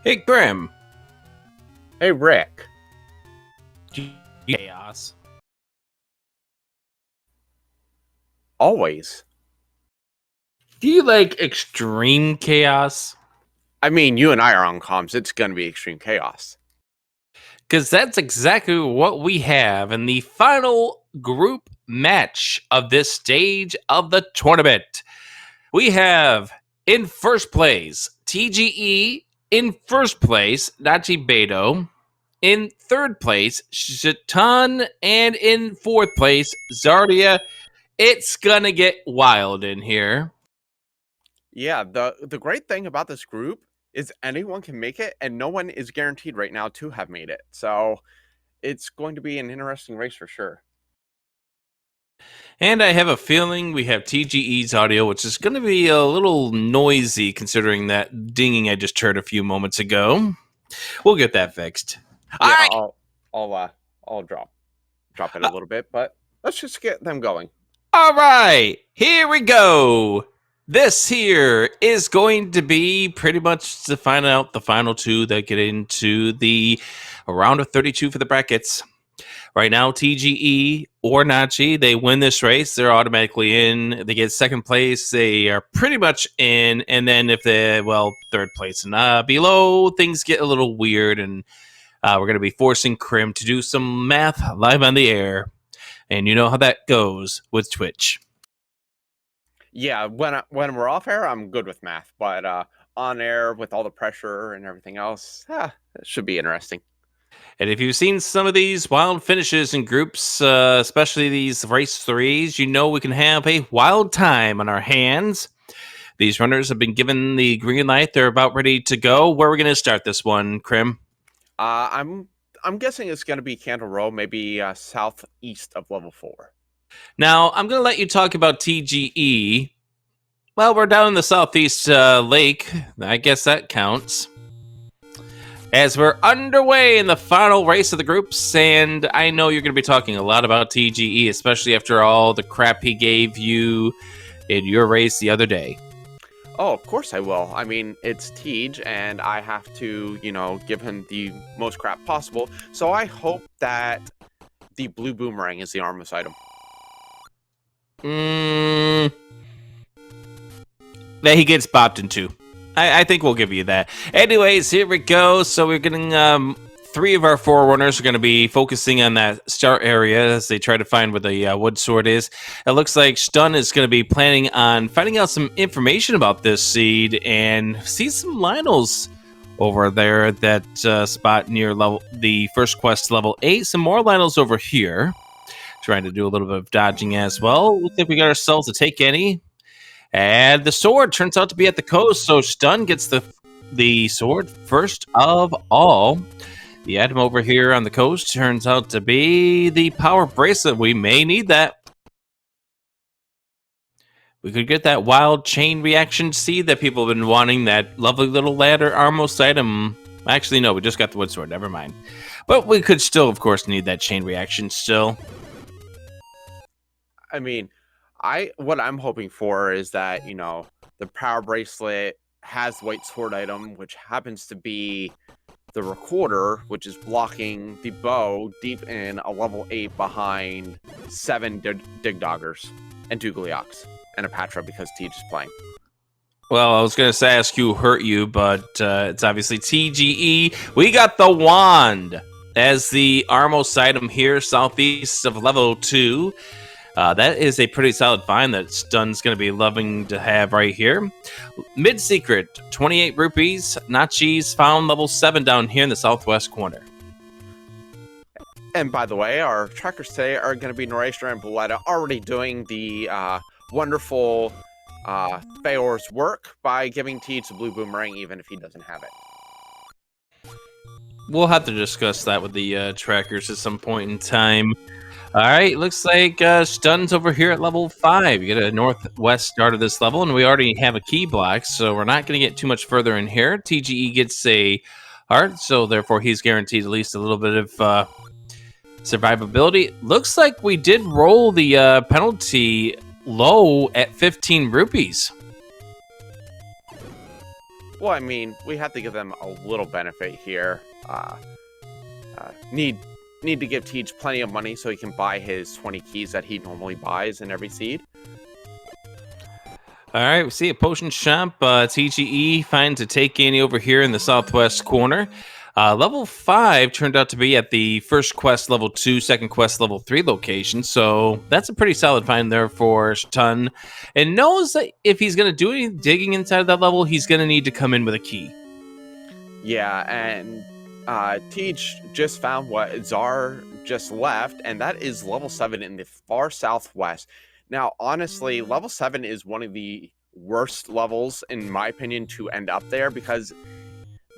Hey, Grim. Hey, Rick. Chaos. Always. Do you like extreme chaos? I mean, you and I are on comms. It's going to be extreme chaos. Because that's exactly what we have in the final group match of this stage of the tournament. We have in first place TGE, in first place Nachi Beto, in third place Shatan, and in fourth place Zardia. It's gonna get wild in here. Yeah, the great thing about this group is anyone can make it, and no one is guaranteed right now to have made it. So it's going to be an interesting race for sure. And I have a feeling we have TGE's audio, which is going to be a little noisy considering that dinging I just heard a few moments ago. We'll get that fixed. Yeah, All right. I'll drop it a little bit, but let's just get them going. All right. Here we go. This here is going to be pretty much to find out the final two that get into the round of 32 for the brackets. Right now, TGE or Nachi, they win this race, they're automatically in. They get second place, they are pretty much in. And then if they're, third place and below, things get a little weird. And we're going to be forcing Krim to do some math live on the air. And you know how that goes with Twitch. Yeah, when we're off air, I'm good with math. But on air, with all the pressure and everything else, it should be interesting. And if you've seen some of these wild finishes in groups, especially these race threes, you know we can have a wild time on our hands. These runners have been given the green light. They're about ready to go. Where are we going to start this one, Krim? I'm guessing it's going to be Candle Row, maybe southeast of level 4. Now, I'm going to let you talk about TGE. Well, we're down in the southeast lake. I guess that counts. As we're underway in the final race of the groups, and I know you're going to be talking a lot about TGE, especially after all the crap he gave you in your race the other day. Oh, of course I will. I mean, it's Tej, and I have to, give him the most crap possible. So I hope that the blue boomerang is the Armos item. That he gets bopped into. I think we'll give you that. Anyways, here we go. So we're getting 3 of our 4 runners are going to be focusing on that start area as they try to find where the wood sword is. It looks like Stun is going to be planning on finding out some information about this seed and see some Lionels over there at that spot near the first quest level 8. Some more Lionels over here. Trying to do a little bit of dodging as well. Looks like we got ourselves a take any. And the sword turns out to be at the coast, so Stun gets the sword first of all. The item over here on the coast turns out to be the power bracelet. We may need that. We could get that wild chain reaction seed that people have been wanting, that lovely little ladder Armos item. Actually, no, we just got the wood sword. Never mind. But we could still, of course, need that chain reaction still. I mean, what I'm hoping for is that, the power bracelet has the white sword item, which happens to be the recorder, which is blocking the bow deep in a level 8 behind 7 dig doggers and 2 Gleox and a Patra because Tej is playing. Well, I was going to ask who hurt you, but it's obviously TGE. We got the wand as the Armos item here, southeast of level 2. That is a pretty solid find that Stun's going to be loving to have right here. Mid-secret, 28 rupees. Nachi's found level 7 down here in the southwest corner. And by the way, our trackers today are going to be Norastra and Buletta, already doing the wonderful Feor's work by giving Tej the blue boomerang even if he doesn't have it. We'll have to discuss that with the trackers at some point in time. All right, looks like Stun's over here at level 5. You get a northwest start of this level, and we already have a key block, so we're not going to get too much further in here. TGE gets a heart, so therefore he's guaranteed at least a little bit of survivability. Looks like we did roll the penalty low at 15 rupees. Well, I mean, we have to give them a little benefit here. Need to give Tej plenty of money so he can buy his 20 keys that he normally buys in every seed. All right, we see a potion shop. TGE finds a take Annie over here in the southwest corner. Level 5 turned out to be at the first quest level 2, second quest level 3 location. So that's a pretty solid find there for Stun. And knows that if he's going to do any digging inside of that level, he's going to need to come in with a key. Yeah, and Tej just found what Czar just left, and that is level 7 in the far southwest. Now, honestly, level 7 is one of the worst levels, in my opinion, to end up there, because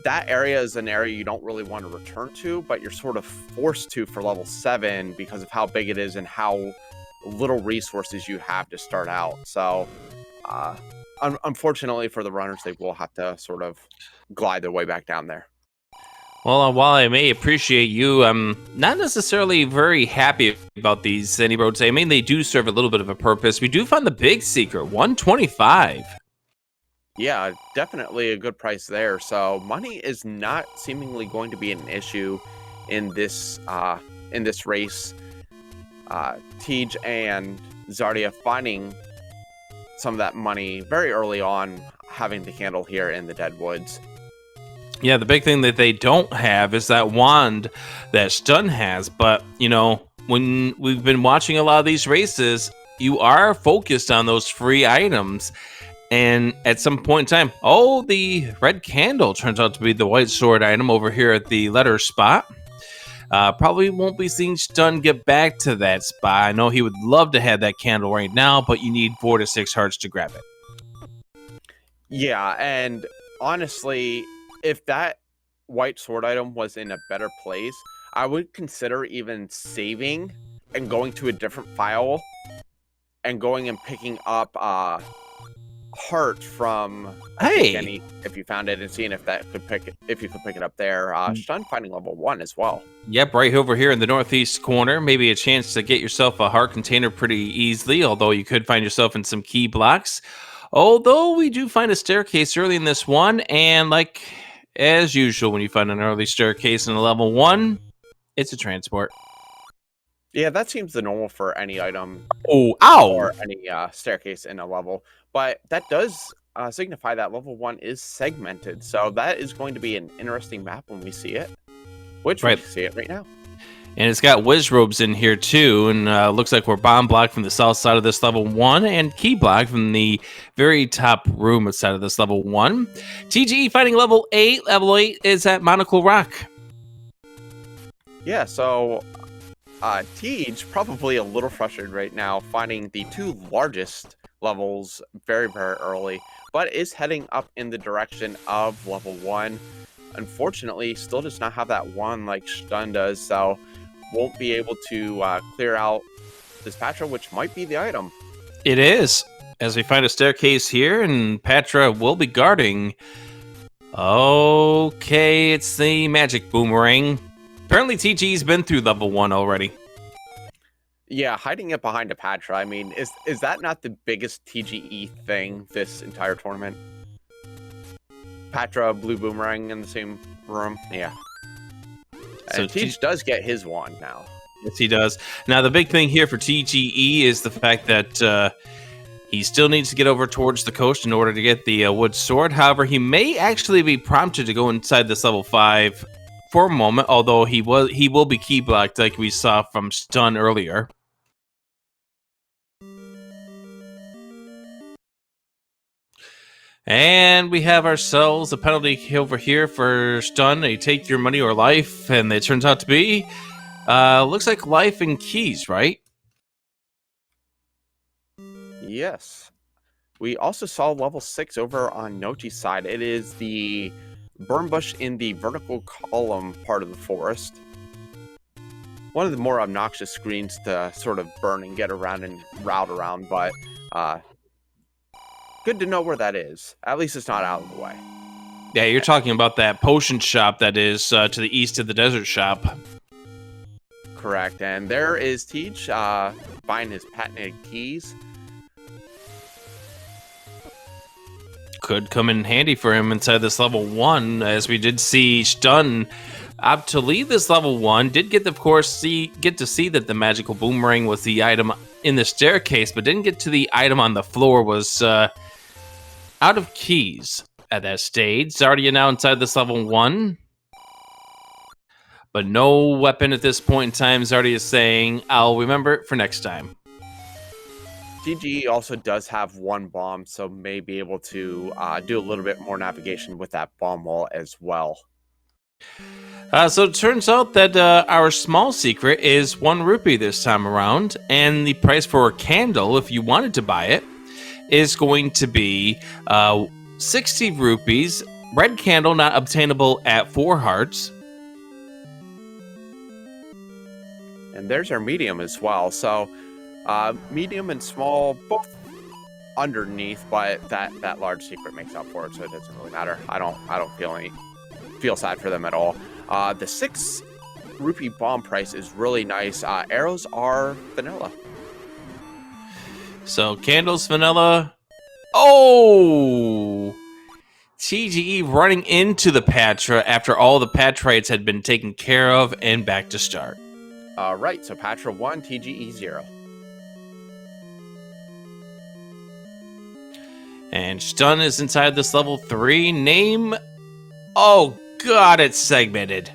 that area is an area you don't really want to return to, but you're sort of forced to for level 7 because of how big it is and how little resources you have to start out. So, unfortunately for the runners, they will have to sort of glide their way back down there. Well, while I may appreciate you, I'm not necessarily very happy about these Sandy Roads. I mean, they do serve a little bit of a purpose. We do find the big secret, 125. Yeah, definitely a good price there. So money is not seemingly going to be an issue in this race. Tej and Zardia finding some of that money very early on, having the candle here in the Deadwoods. Yeah, the big thing that they don't have is that wand that Stun has. But, you know, when we've been watching a lot of these races, you are focused on those free items. And at some point in time, oh, the red candle turns out to be the white sword item over here at the letter spot. Probably won't be seeing Stun get back to that spot. I know he would love to have that candle right now, but you need 4 to 6 hearts to grab it. Yeah, and honestly, if that white sword item was in a better place, I would consider even saving and going to a different file and going and picking up heart from Hey, if you found it, and seeing if you could pick it up there. Stun finding level 1 as well. yep, right over here in the northeast corner. Maybe a chance to get yourself a heart container pretty easily, although you could find yourself in some key blocks. Although we do find a staircase early in this one, and like as usual, when you find an early staircase in a level 1, it's a transport. Yeah, that seems the normal for any item Oh, ow! or any staircase in a level. But that does signify that level 1 is segmented. So that is going to be an interesting map when we see it. Which we see it right now. And it's got whiz robes in here too, and looks like we're bomb blocked from the south side of this level 1 and key blocked from the very top room side of this level 1. TGE fighting level 8. Level 8 is at Monocle Rock. Yeah, so Tej probably a little frustrated right now, finding the 2 largest levels very, very early, but is heading up in the direction of level 1. Unfortunately, still does not have that one like Stun does, so won't be able to clear out this Patra, which might be the item. It is, as we find a staircase here, and Patra will be guarding. Okay, it's the magic boomerang. Apparently TG's been through level 1 already. Yeah, hiding it behind a Patra. I mean, is that not the biggest TGE thing this entire tournament? Patra, blue boomerang in the same room. Yeah. So Tej does get his wand now. Yes, he does. Now, the big thing here for TGE is the fact that he still needs to get over towards the coast in order to get the wood sword. However, he may actually be prompted to go inside this level 5 for a moment, although he will be key blocked like we saw from Stun earlier. And we have ourselves a penalty over here for Stun. They take your money or life, and it turns out to be, looks like life and keys, right? Yes. We also saw level 6 over on Nochi's side. It is the burn bush in the vertical column part of the forest. One of the more obnoxious screens to sort of burn and get around and route around, but good to know where that is. At least it's not out of the way. Yeah, you're talking about that potion shop that is to the east of the desert shop. Correct. And there is Tej buying his patented keys. could come in handy for him inside this level 1, as we did see Stun opt to leave this level 1. Did get, of course, get to see that the magical boomerang was the item in the staircase, but didn't get to the item on the floor. Was out of keys at that stage. Zardia now inside this level 1. But no weapon at this point in time. Zardia is saying, I'll remember it for next time. TGE also does have 1 bomb, so may be able to do a little bit more navigation with that bomb wall as well. So it turns out that our small secret is 1 rupee this time around, and the price for a candle, if you wanted to buy it, is going to be 60 rupees. Red candle not obtainable at 4 hearts. And there's our medium as well. So medium and small, both underneath, but that large secret makes up for it, so it doesn't really matter. I don't feel sad for them at all. The 6 rupee bomb price is really nice. Arrows are vanilla. So candles vanilla. Oh! TGE running into the Patra after all the Patrites had been taken care of and back to start. Right, so Patra 1, TGE 0. And Stun is inside this level 3. Name... Oh god, it's segmented.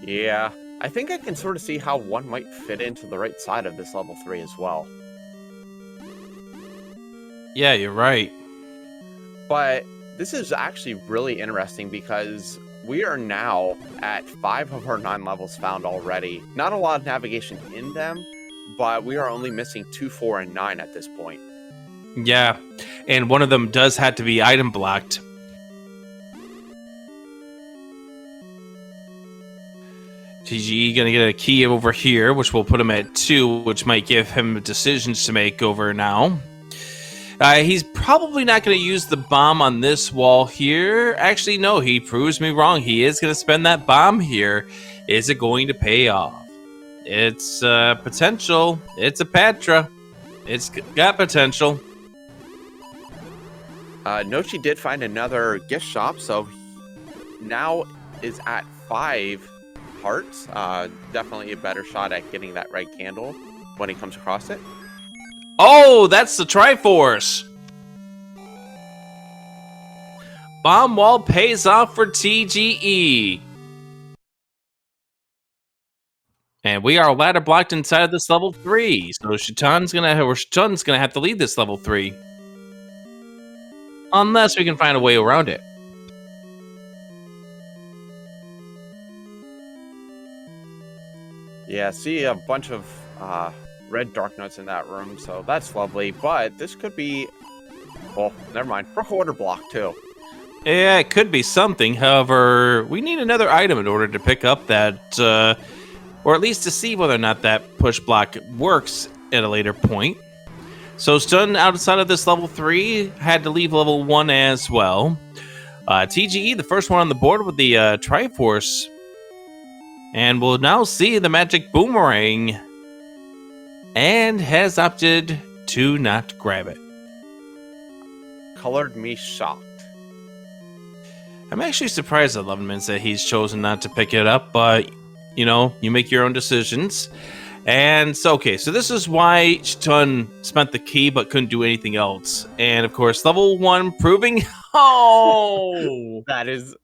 Yeah, I think I can sort of see how 1 might fit into the right side of this level 3 as well. Yeah, you're right. But this is actually really interesting because we are now at 5 of our 9 levels found already. Not a lot of navigation in them, but we are only missing 2, 4, and 9 at this point. Yeah, and one of them does have to be item blocked. TGE gonna get a key over here, which will put him at 2, which might give him decisions to make over now. He's probably not going to use the bomb on this wall here. Actually, no, he proves me wrong. He is going to spend that bomb here. Is it going to pay off? It's potential. It's a Patra. It's got potential. Nochi did find another gift shop, so now is at 5 hearts. Definitely a better shot at getting that red candle when he comes across it. Oh, that's the Triforce. Bomb wall pays off for TGE. And we are ladder blocked inside of this level 3. So Stun's gonna have to lead this level 3. Unless we can find a way around it. Yeah, see a bunch of red dark notes in that room, so that's lovely. But this could be, well, never mind. Recorder block too. Yeah, it could be something. However, we need another item in order to pick up that, or at least to see whether or not that push block works at a later point. So Stun outside of this level 3 had to leave level 1 as well. TGE, the first one on the board with the Triforce. And we'll now see the magic boomerang. And has opted to not grab it. Colored me shocked. I'm actually surprised at Loveman that he's chosen not to pick it up, but, you know, you make your own decisions. And so, okay, so this is why Stun spent the key but couldn't do anything else. And, of course, level 1 proving... Oh! That is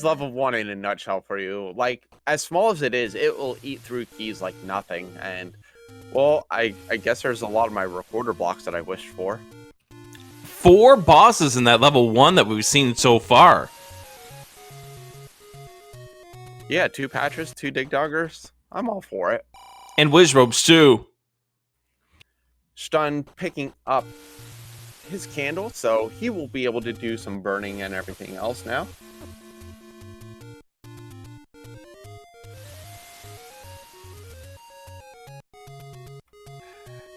level 1 in a nutshell for you. Like, as small as it is, it will eat through keys like nothing. And, well, I guess there's a lot of my recorder blocks that I wished for. 4 bosses in that level 1 that we've seen so far. Yeah, 2 Patras, 2 Digdoggers. I'm all for it. And Wizrobes too. Stun picking up his candle, so he will be able to do some burning and everything else now.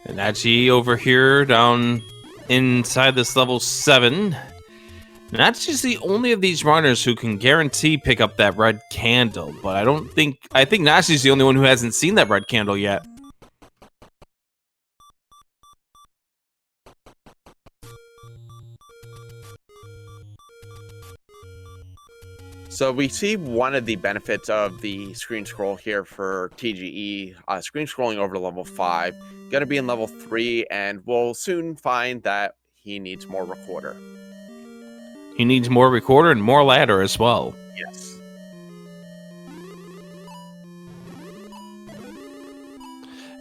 And Nachi over here down inside this level 7. Nachi's the only of these runners who can guarantee pick up that red candle, but I think Nachi's the only one who hasn't seen that red candle yet. So we see one of the benefits of the screen scroll here for TGE, screen scrolling over to level 5, going to be in level 3, and we'll soon find that he needs more recorder. He needs more recorder and more ladder as well. Yes.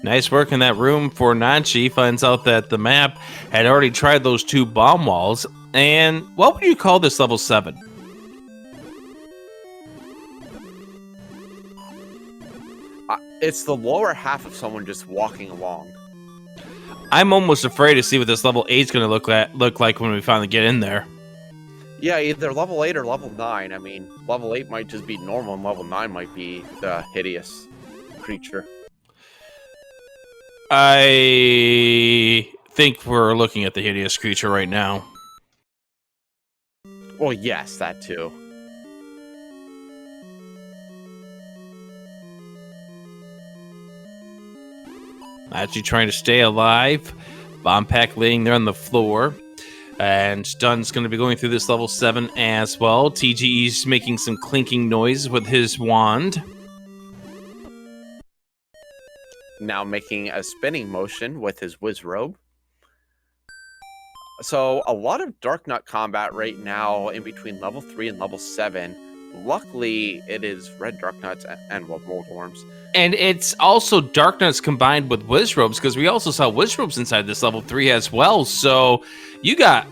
Nice work in that room for Nanchi. Finds out that the map had already tried those 2 bomb walls. And what would you call this level 7? It's the lower half of someone just walking along. I'm almost afraid to see what this level 8 is going to look like when we finally get in there. Yeah, either level 8 or level 9. I mean, level 8 might just be normal, and level 9 might be the hideous creature. I think we're looking at the hideous creature right now. Well, yes, that too. Actually trying to stay alive. Bomb pack laying there on the floor. And Dun's going to be going through this level 7 as well. TGE's making some clinking noise with his wand. Now making a spinning motion with his whiz robe. So a lot of Dark Nut combat right now in between level 3 and level 7. Luckily, it is red Dark Nuts and mold worms. And it's also Dark Nuts combined with Wiz Robes, because we also saw Wiz Robes inside this level 3 as well. So you got...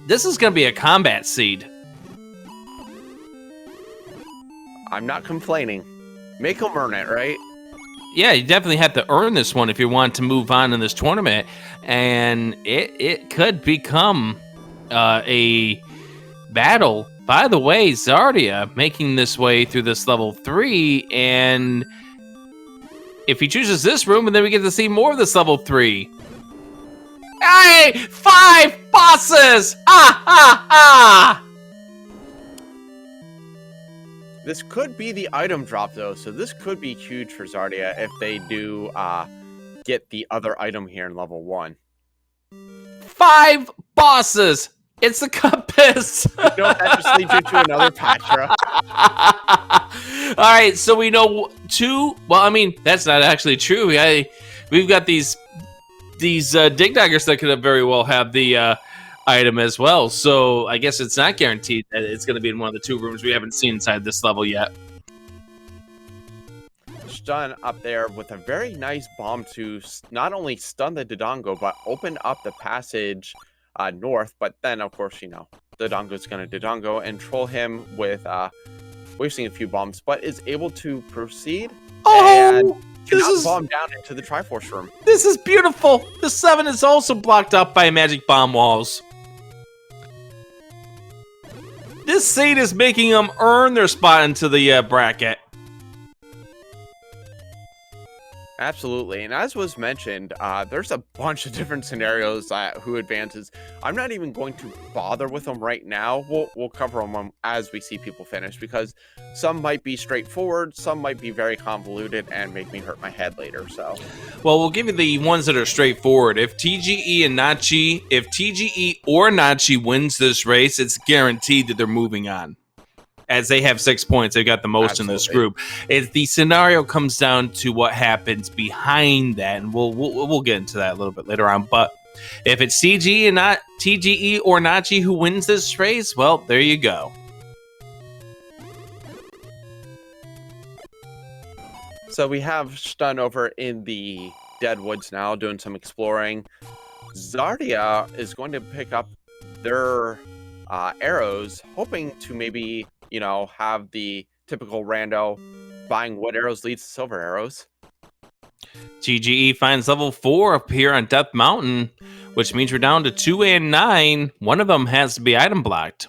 This is going to be a combat seed. I'm not complaining. Make them earn it, right? Yeah, you definitely have to earn this one if you want to move on in this tournament. And it could become a battle. By the way, Zardia making this way through this level 3, and if he chooses this room, and then we get to see more of this level 3. Hey! 5 bosses! Ah, ah, ah! This could be the item drop, though, so this could be huge for Zardia if they do get the other item here in level 1. 5 bosses! It's the compass! You know, that just leads you to another Patra. Alright, so we know 2... Well, I mean, that's not actually true. We've got these dig daggers that could have very well have the item as well. So I guess it's not guaranteed that it's going to be in one of the 2 rooms we haven't seen inside this level yet. Stun up there with a very nice bomb to not only stun the Dodongo, but open up the passage north. But then, of course, you know, Dodongo's going to Dodongo and troll him with wasting a few bombs, but is able to proceed and bomb down into the Triforce room. This is beautiful. The 7 is also blocked up by magic bomb walls. This seed is making them earn their spot into the bracket. Absolutely, and as was mentioned, there's a bunch of different scenarios who advances. I'm not even going to bother with them right now. We'll cover them as we see people finish, because some might be straightforward, some might be very convoluted and make me hurt my head later. So, well, we'll give you the ones that are straightforward. If TGE or Nachi wins this race, it's guaranteed that they're moving on. As they have 6 points, they've got the most in this group. The scenario comes down to what happens behind that, and we'll get into that a little bit later on. But if it's TGE and not TGE or Nachi who wins this race, well, there you go. So we have Stun over in the Deadwoods now, doing some exploring. Zardia is going to pick up their arrows, hoping to maybe, you know, have the typical rando buying wood arrows leads to silver arrows. TGE finds level 4 up here on Death Mountain, which means we're down to 2 and 9. One of them has to be item blocked.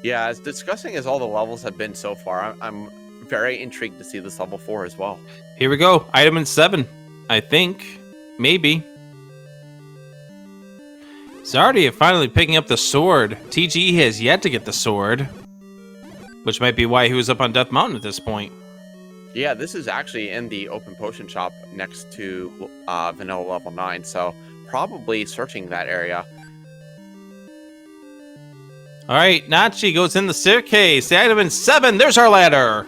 Yeah, as disgusting as all the levels have been so far, I'm very intrigued to see this level 4 as well. Here we go. Item in 7, I think. Maybe. Zardia finally picking up the sword. TGE has yet to get the sword, which might be why he was up on Death Mountain at this point. Yeah, this is actually in the open potion shop next to Vanilla level 9, so probably searching that area. All right, Nachi goes in the staircase. The item is 7. There's our ladder.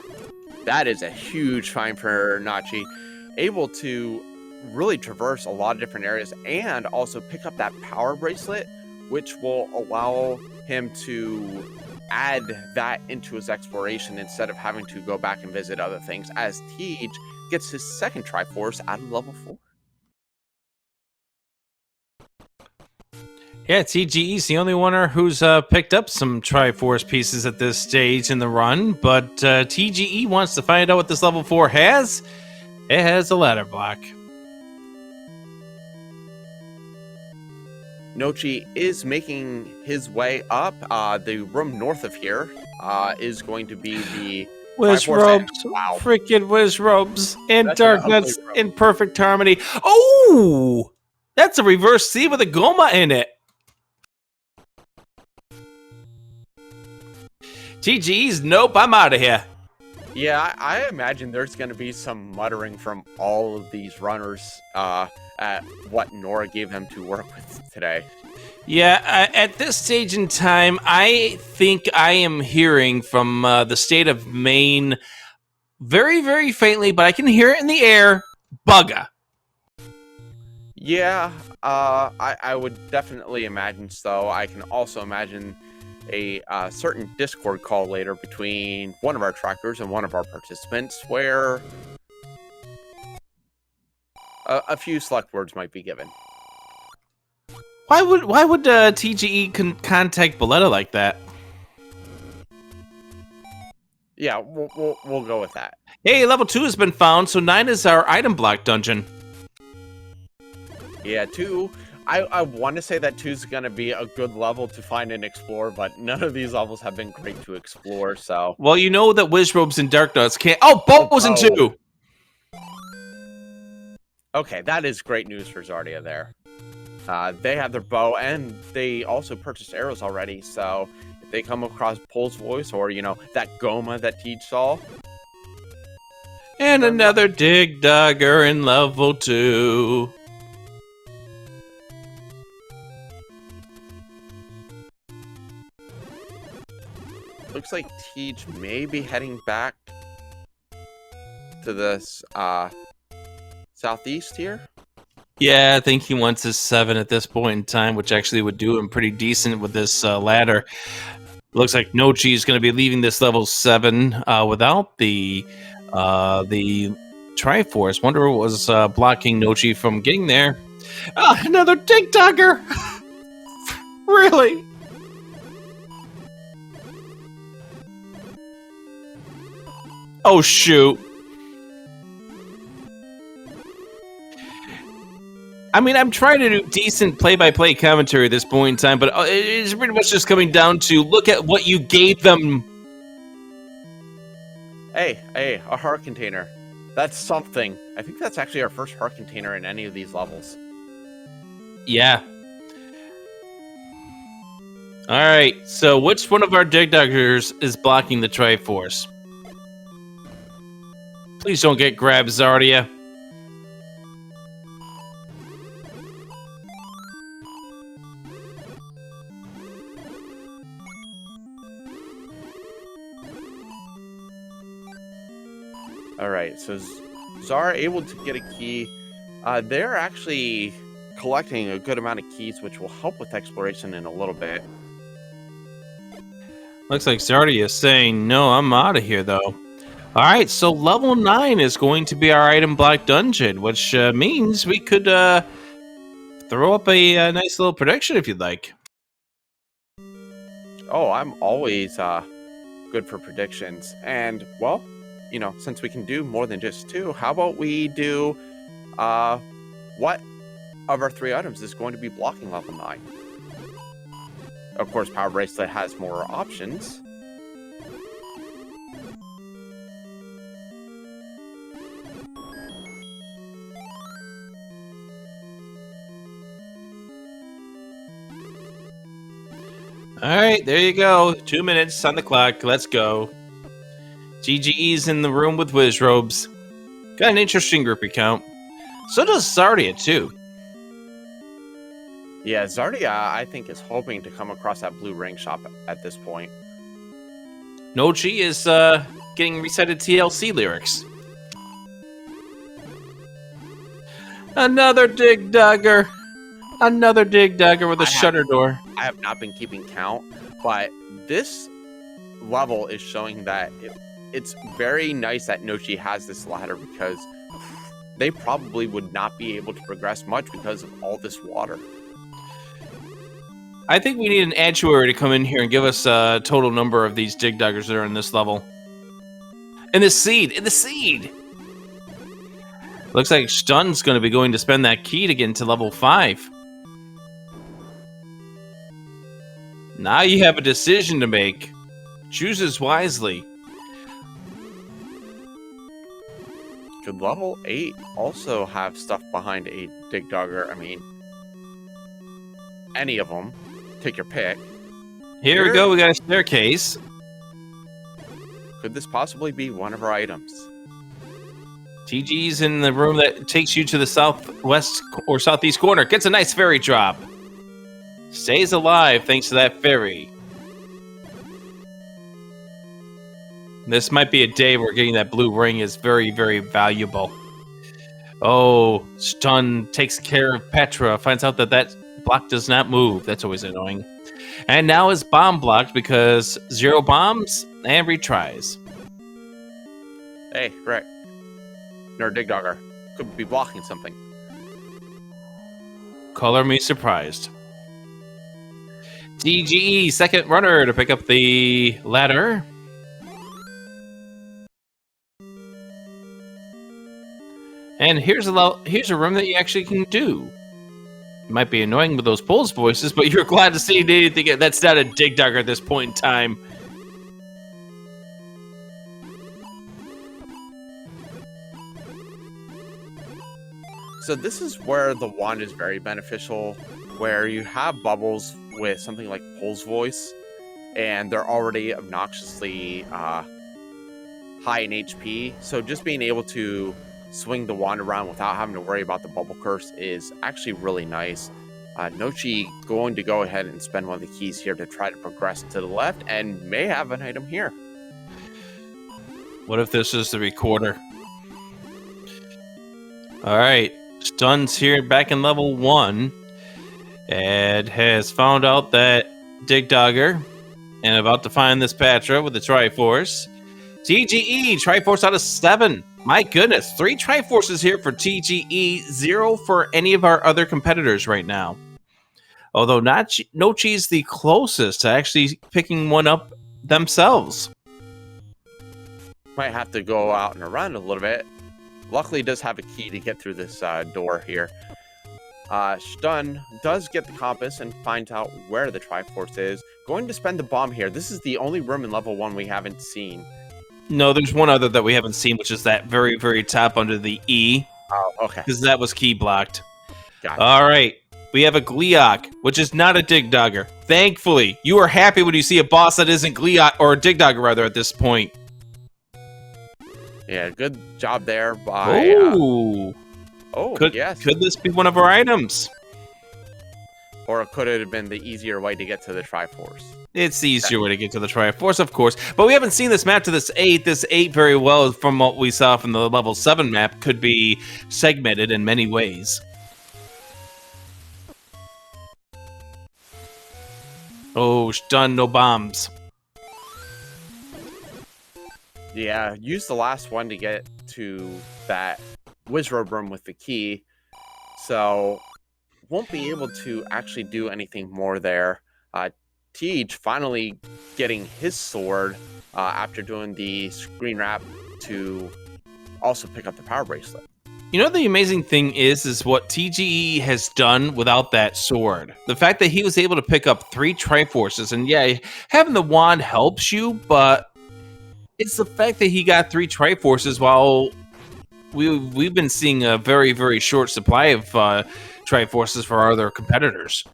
That is a huge find for Nachi. Able to really traverse a lot of different areas and also pick up that power bracelet, which will allow him to add that into his exploration instead of having to go back and visit other things, as Tej gets his second Triforce out of level 4. Yeah, TGE's the only one who's picked up some Triforce pieces at this stage in the run, but TGE wants to find out what this level 4 has. It has a ladder block. Nochi is making his way up. The room north of here is going to be the Wiz Triforce robes, wow. freaking Wiz robes, and That's dark an nuts ugly robe. in perfect harmony. Oh, that's a reverse C with a Goma in it. TGE's nope, I'm out of here. Yeah, I imagine there's going to be some muttering from all of these runners at what Nora gave them to work with today. Yeah, at this stage in time, I think I am hearing from the state of Maine very, very faintly, but I can hear it in the air. Bugga. Yeah, I would definitely imagine so. I can also imagine a certain Discord call later between one of our trackers and one of our participants where a few select words might be given. Why would TGE contact Boletta like that? Yeah, we'll go with that. Hey, level 2 has been found, so 9 is our item block dungeon. Yeah, 2. I want to say that 2 is going to be a good level to find and explore, but none of these levels have been great to explore, so... Well, you know that Wiz Robes and Dark Nuts can't... Oh, Bo was in 2! Okay, that is great news for Zardia there. They have their bow, and they also purchased arrows already, so if they come across Pole's voice, or, you know, that Goma that Tej saw... And another dig dagger in level 2. Looks like Tej may be heading back to this southeast here. Yeah, I think he wants his 7 at this point in time, which actually would do him pretty decent with this ladder. Looks like Nochi is going to be leaving this level 7 without the Triforce. Wonder what was blocking Nochi from getting there. Another dig dagger! Really? Oh, shoot. I mean, I'm trying to do decent play-by-play commentary at this point in time, but it's pretty much just coming down to look at what you gave them. Hey, a heart container. That's something. I think that's actually our first heart container in any of these levels. Yeah. All right, so which one of our dig daggers is blocking the Triforce? Please don't get grabbed, Zardia. Alright, so Zara able to get a key. They're actually collecting a good amount of keys, which will help with exploration in a little bit. Looks like Zardia is saying, no, I'm out of here, though. All right, so level 9 is going to be our item block dungeon, which means we could throw up a nice little prediction if you'd like. Oh, I'm always good for predictions. And, well, you know, since we can do more than just 2, how about we do what of our 3 items is going to be blocking level 9? Of course, Power Bracelet has more options. All right, there you go. 2 minutes on the clock. Let's go. GGE's in the room with Wiz Robes. Got an interesting group account. So does Zardia, too. Yeah, Zardia, I think, is hoping to come across that blue ring shop at this point. Nochi is getting recited TLC lyrics. Another dig dugger. Another dig dugger with a shutter door. I have not been keeping count, but this level is showing that it's very nice that Nochi has this ladder, because they probably would not be able to progress much because of all this water. I think we need an actuary to come in here and give us a total number of these dig duggers that are in this level. In the seed! Looks like Stun's going to be going to spend that key to get into level 5. Now you have a decision to make. Chooses wisely. Could level 8 also have stuff behind a dig dugger? I mean, any of them. Take your pick. Here we go, we got a staircase. Could this possibly be one of our items? TG's in the room that takes you to the southwest or southeast corner. Gets a nice fairy drop. Stays alive thanks to that fairy. This might be a day where getting that blue ring is very, very valuable. Oh, Stun takes care of Petra. Finds out that that block does not move. That's always annoying. And now his bomb blocked because 0 bombs and retries. Hey, Rick. Nerd dig dogger. Could be blocking something. Color me surprised. DGE, second runner to pick up the ladder. And here's a room that you actually can do. It might be annoying with those Bulls voices, but you're glad to see anything that's not a dig dugger at this point in time. So this is where the wand is very beneficial, where you have bubbles with something like Bull's voice, and they're already obnoxiously high in HP. So just being able to swing the wand around without having to worry about the bubble curse is actually really nice. Nochi going to go ahead and spend one of the keys here to try to progress to the left, and may have an item here. What if this is the recorder? Alright, Stun's here back in level 1, and has found out that dig dugger, and about to find this Patra with the Triforce. TGE, Triforce out of 7. My goodness, 3 Triforces here for TGE, 0 for any of our other competitors right now. Although Nochi's the closest to actually picking one up themselves. Might have to go out and around a little bit. Luckily, it does have a key to get through this door here. Stun does get the compass and finds out where the Triforce is. Going to spend the bomb here. This is the only room in level 1 we haven't seen. No, there's one other that we haven't seen, which is that very, very top under the E. Oh, okay. Because that was key blocked. Gotcha. All right. We have a Gleeok, which is not a dig dugger. Thankfully, you are happy when you see a boss that isn't Gleeok, or a dig dugger rather, at this point. Yeah, good job there by... Ooh. Yes. Could this be one of our items? Or could it have been the easier way to get to the Triforce? It's the easier way to get to the Triforce, of course. But we haven't seen this map to this 8. This 8 very well, from what we saw from the level 7 map, could be segmented in many ways. Oh, Stun, no bombs. Yeah, use the last one to get to that Wizrobe room with the key. So, won't be able to actually do anything more there. Teach finally getting his sword after doing the screen wrap to also pick up the power bracelet. You know, the amazing thing is what TGE has done without that sword. The fact that he was able to pick up 3 Triforces, and yeah, having the wand helps you, but it's the fact that he got 3 Triforces while we've been seeing a very, very short supply of Triforces for our other competitors.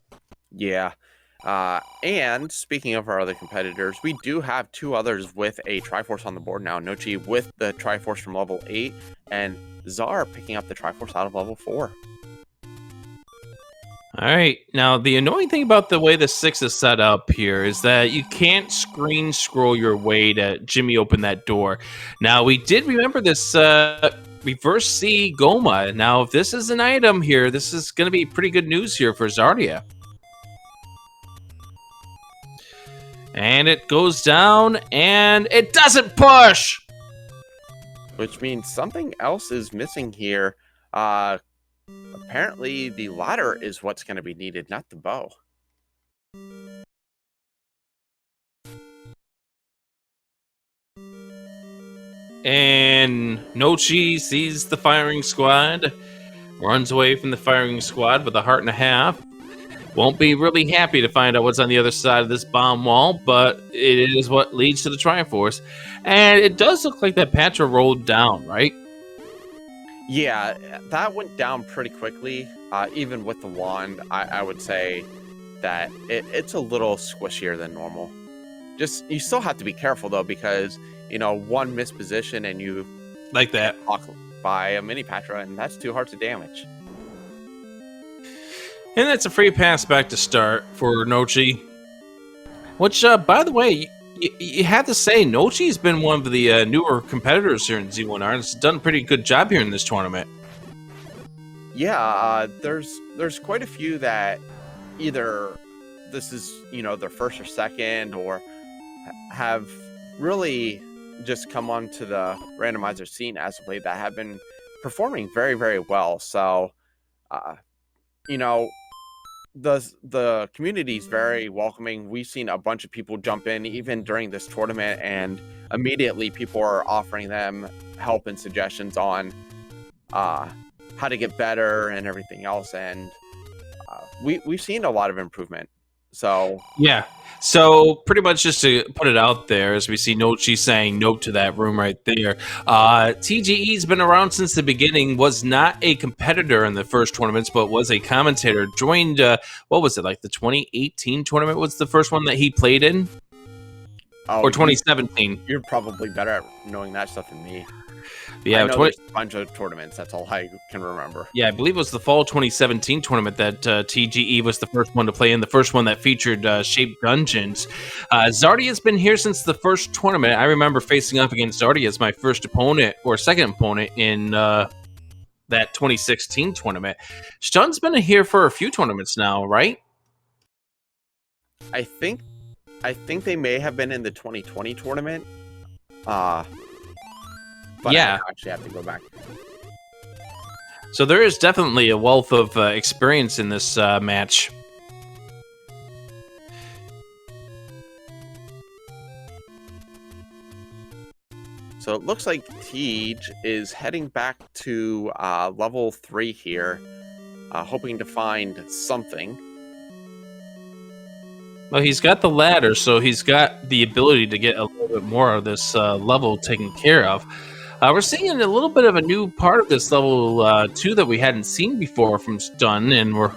Yeah. And speaking of our other competitors, we do have 2 others with a Triforce on the board now. Nochi with the Triforce from level 8, and Zar picking up the Triforce out of level 4. All right. Now, the annoying thing about the way the 6 is set up here is that you can't screen scroll your way to Jimmy open that door. Now, we did remember this reverse C Goma. Now, if this is an item here, this is going to be pretty good news here for Zardia. And it goes down, and it doesn't push! Which means something else is missing here. Apparently, the ladder is what's going to be needed, not the bow. And Nochi sees the firing squad, runs away from the firing squad with a heart and a half. Won't be really happy to find out what's on the other side of this bomb wall, but it is what leads to the Triforce. And it does look like that Patra rolled down, right? Yeah, that went down pretty quickly. Even with the wand, I would say that it's a little squishier than normal. You still have to be careful though, because one misposition and you Like that. block by a mini Patra, and that's 2 hearts of damage. And that's a free pass back to start for Nochi. Which, by the way, you have to say, Nochi's been one of the newer competitors here in Z1R, and has done a pretty good job here in this tournament. Yeah, there's quite a few that either this is their first or second, or have really just come onto the randomizer scene as of late that have been performing very, very well. So, the community is very welcoming. We've seen a bunch of people jump in even during this tournament, and immediately people are offering them help and suggestions on how to get better and everything else. And we've seen a lot of improvement. So yeah. So pretty much just to put it out there, as we see Nochi saying no to that room right there. TGE's been around since the beginning, was not a competitor in the first tournaments, but was a commentator. Joined, what was it, like the 2018 tournament was the first one that he played in? Or 2017? You're probably better at knowing that stuff than me. Yeah, I know there's a bunch of tournaments. That's all I can remember. Yeah, I believe it was the fall 2017 tournament that TGE was the first one to play in, the first one that featured Shaped Dungeons. Zardia's been here since the first tournament. I remember facing up against Zardia as my first opponent, or second opponent, in that 2016 tournament. Stun's been here for a few tournaments now, right? I think they may have been in the 2020 tournament. But yeah, I actually have to go back. So there is definitely a wealth of experience in this match. So it looks like Tej is heading back to level 3 here, hoping to find something. Well, he's got the ladder, so he's got the ability to get a little bit more of this level taken care of. We're seeing a little bit of a new part of this level 2 that we hadn't seen before from Stun, and we're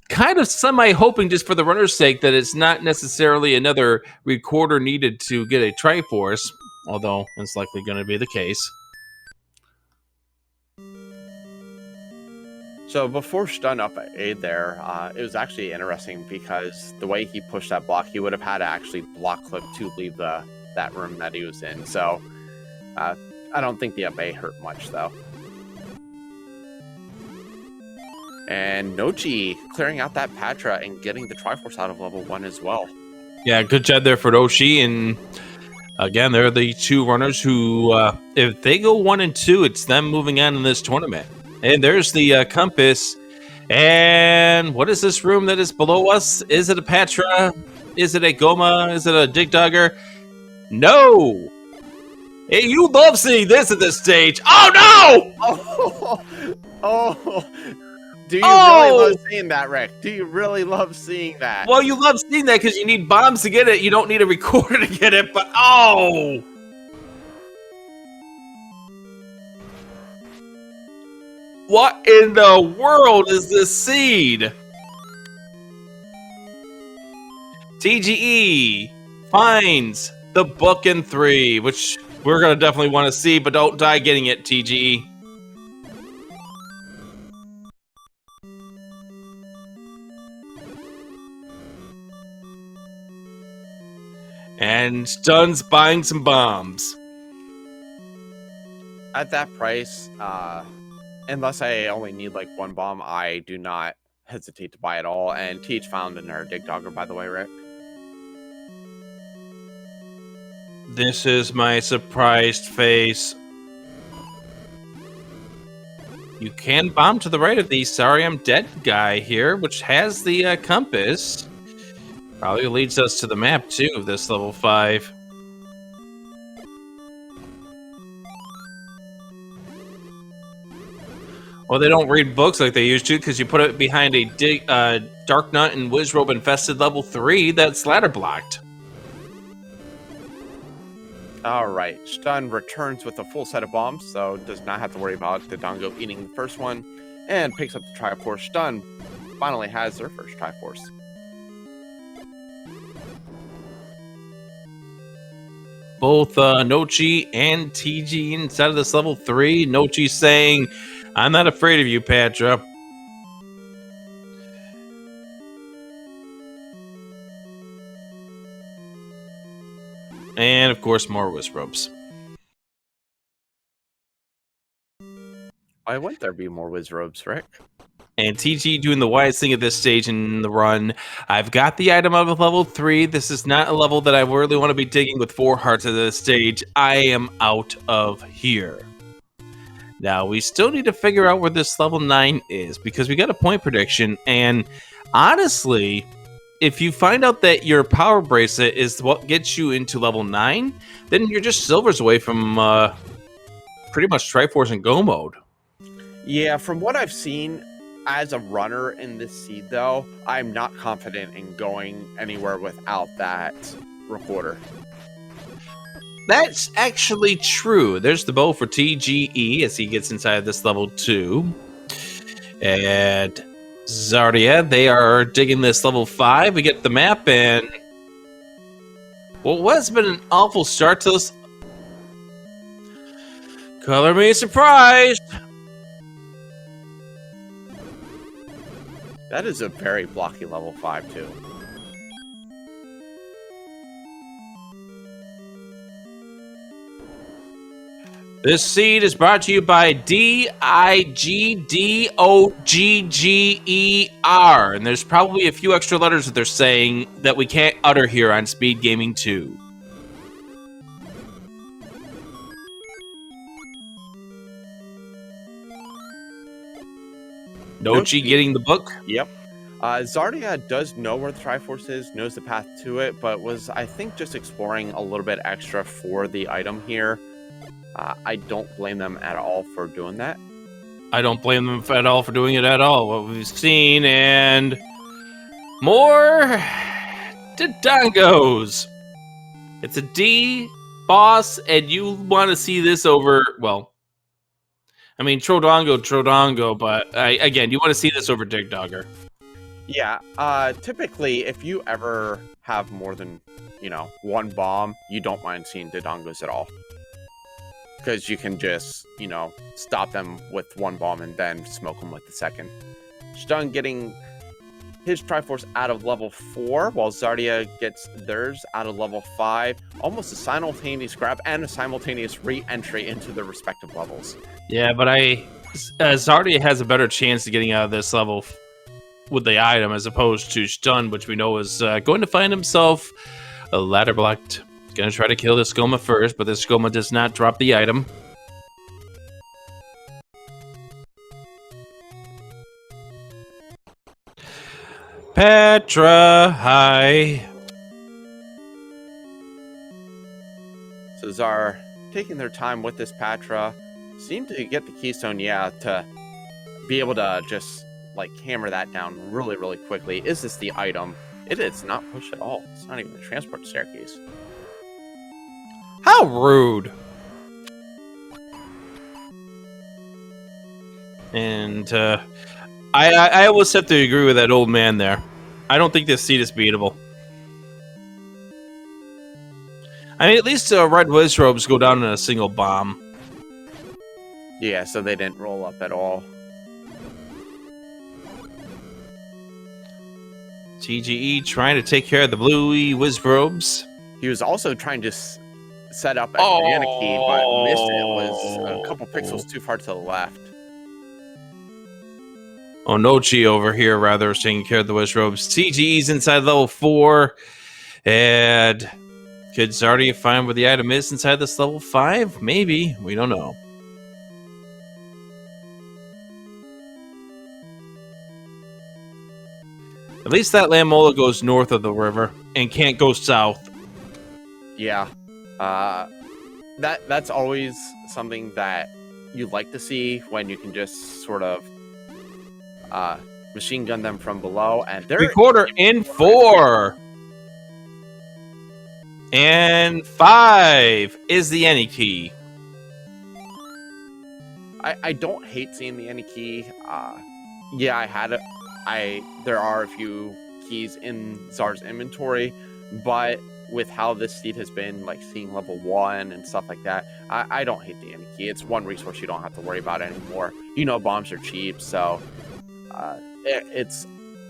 kind of semi-hoping, just for the runner's sake, that it's not necessarily another recorder needed to get a Triforce, although it's likely going to be the case. So before Stun up A there, it was actually interesting because the way he pushed that block, he would have had to actually block clip to leave that room that he was in. So I don't think the up A hurt much, though. And Nochi clearing out that Patra and getting the Triforce out of level 1 as well. Yeah, good job there for Nochi. And again, they're the two runners who, if they go 1 and 2, it's them moving on in this tournament. And there's the compass. And what is this room that is below us? Is it a Patra? Is it a Goma? Is it a Dig Dugger? No! Hey, you love seeing this at this stage. Oh, no! Oh! Do you really love seeing that, Rick? Do you really love seeing that? Well, you love seeing that because you need bombs to get it. You don't need a recorder to get it, but oh! What in the world is this seed? TGE finds the book in 3, which we're going to definitely want to see, but don't die getting it, TGE. And Stun's buying some bombs. At that price, unless I only need like one bomb, I do not hesitate to buy it all. And Teach found another Dig Dogger, by the way, Rick. This is my surprised face. You can bomb to the right of the Sorry I'm Dead guy here, which has the compass. Probably leads us to the map too of this level 5. Well, they don't read books like they used to because you put it behind a Dark Nut and Wizrobe infested level 3 that's ladder blocked. All right, Stun returns with a full set of bombs, so does not have to worry about Dodongo eating the first one, and picks up the Triforce. Stun finally has their first Triforce. Both Nochi and TG inside of this level 3. Nochi saying, I'm not afraid of you, Patra. And, of course, more Wizrobes. Why wouldn't there be more Wizrobes, Rick? And TG doing the wisest thing at this stage in the run. I've got the item of level 3. This is not a level that I really want to be digging with 4 hearts at this stage. I am out of here. Now, we still need to figure out where this level 9 is, because we got a point prediction, and honestly, if you find out that your power bracelet is what gets you into level 9, then you're just silvers away from pretty much Triforce and Go mode. Yeah, from what I've seen as a runner in this seed, though, I'm not confident in going anywhere without that recorder. That's actually true. There's the bow for TGE as he gets inside this level 2. And Zardia, they are digging this level 5. We get the map, and well, what has been an awful start to this? Color me surprised. That is a very blocky level 5, too. This seed is brought to you by DIGDOGGER, and there's probably a few extra letters that they're saying that we can't utter here on SpeedGaming 2. Nochi getting the book. Yep. Zardia does know where the Triforce is, knows the path to it, but was, I think, just exploring a little bit extra for the item here. I don't blame them at all for doing that. I don't blame them at all for doing it at all. What we've seen, and more Dodongos. It's a D boss, and you want to see this over, well, I mean, Trodongo, but again, you want to see this over Dig Dogger. Yeah, typically, if you ever have more than, one bomb, you don't mind seeing Dodongos at all. Because you can just, stop them with one bomb and then smoke them with the second. Stun getting his Triforce out of level 4, while Zardia gets theirs out of level 5. Almost a simultaneous grab and a simultaneous re-entry into their respective levels. Yeah, but Zardia has a better chance of getting out of this level with the item as opposed to Stun, which we know is going to find himself a ladder blocked. Gonna try to kill the Skoma first, but the Skoma does not drop the item. Petra, hi. So Zar taking their time with this Patra, seem to get the keystone, to be able to just hammer that down really, really quickly. Is this the item? It is not push at all. It's not even the transport staircase. How rude. And I always have to agree with that old man there. I don't think this seed is beatable. I mean, at least Red Wizrobes go down in a single bomb. Yeah, so they didn't roll up at all. TGE trying to take care of the bluey Wizrobes. He was also trying to set up a banana key, but missed it. It was a couple pixels too far to the left. Onochi over here, rather, is taking care of the Wish Robes. TGE's inside level 4. And could Zardia find where the item is inside this level 5? Maybe. We don't know. At least that Lamola goes north of the river and can't go south. Yeah. That's always something that you like to see when you can just sort of machine gun them from below. And they're Recorder in 4. And 5 is the any key. I don't hate seeing the any key. Yeah, I had it. There are a few keys in Zar's inventory, but with how this seed has been, like seeing level 1 and stuff like that, I don't hate the any key. It's one resource you don't have to worry about anymore. You know, bombs are cheap, so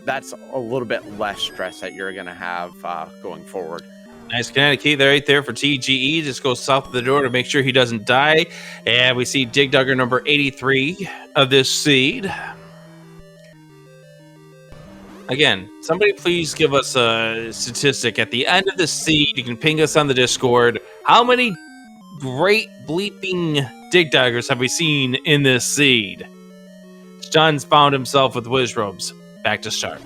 that's a little bit less stress that you're gonna have going forward. Nice kinetic key there, right there for TGE. Just goes south of the door to make sure he doesn't die. And we see Dig Dugger number 83 of this seed. Again, somebody please give us a statistic. At the end of the seed, you can ping us on the Discord. How many great bleeping Dig Duggers have we seen in this seed? John's found himself with Wiz Robes. Back to start.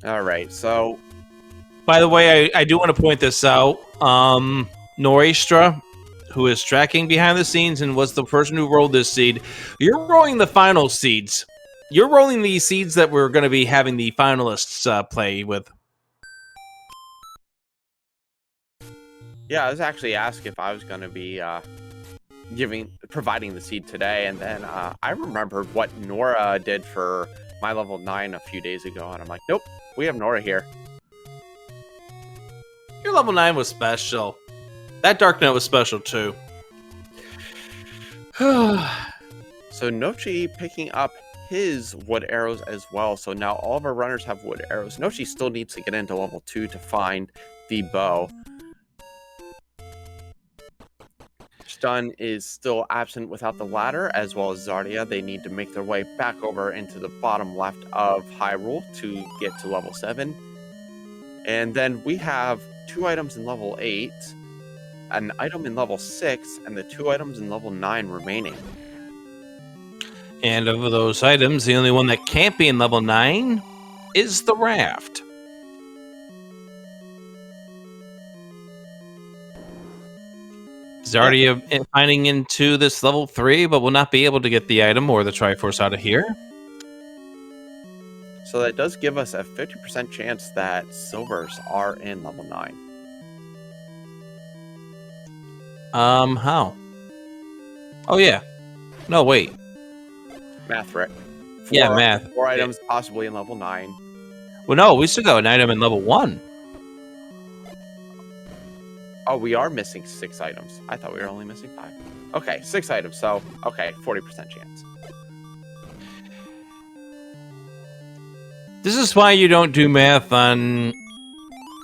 All right, so by the way, I do want to point this out. Noristra, who is tracking behind the scenes and was the person who rolled this seed, you're rolling the final seeds. You're rolling these seeds that we're going to be having the finalists play with. Yeah, I was actually asked if I was going to be providing the seed today, and then I remembered what Nora did for my level 9 a few days ago, and I'm like, nope, we have Nora here. Your level 9 was special. That Dark Knight was special too. So Nochi picking up his wood arrows as well. So now all of our runners have wood arrows. Nochi still needs to get into level 2 to find the bow. Stun is still absent without the ladder, as well as Zardia. They need to make their way back over into the bottom left of Hyrule to get to level 7. And then we have 2 items in level 8, an item in level 6, and the 2 items in level 9 remaining. And of those items, the only one that can't be in level 9 is the raft. Zardia finding into this level 3, but will not be able to get the item or the Triforce out of here. So that does give us a 50% chance that silvers are in level 9. How? Oh, yeah. No, wait. Math, Rick. Yeah, math. 4 items possibly in level 9. Well, no, we still got an item in level 1. Oh, we are missing 6 items. I thought we were only missing 5. Okay, 6 items. So, okay, 40% chance. This is why you don't do math on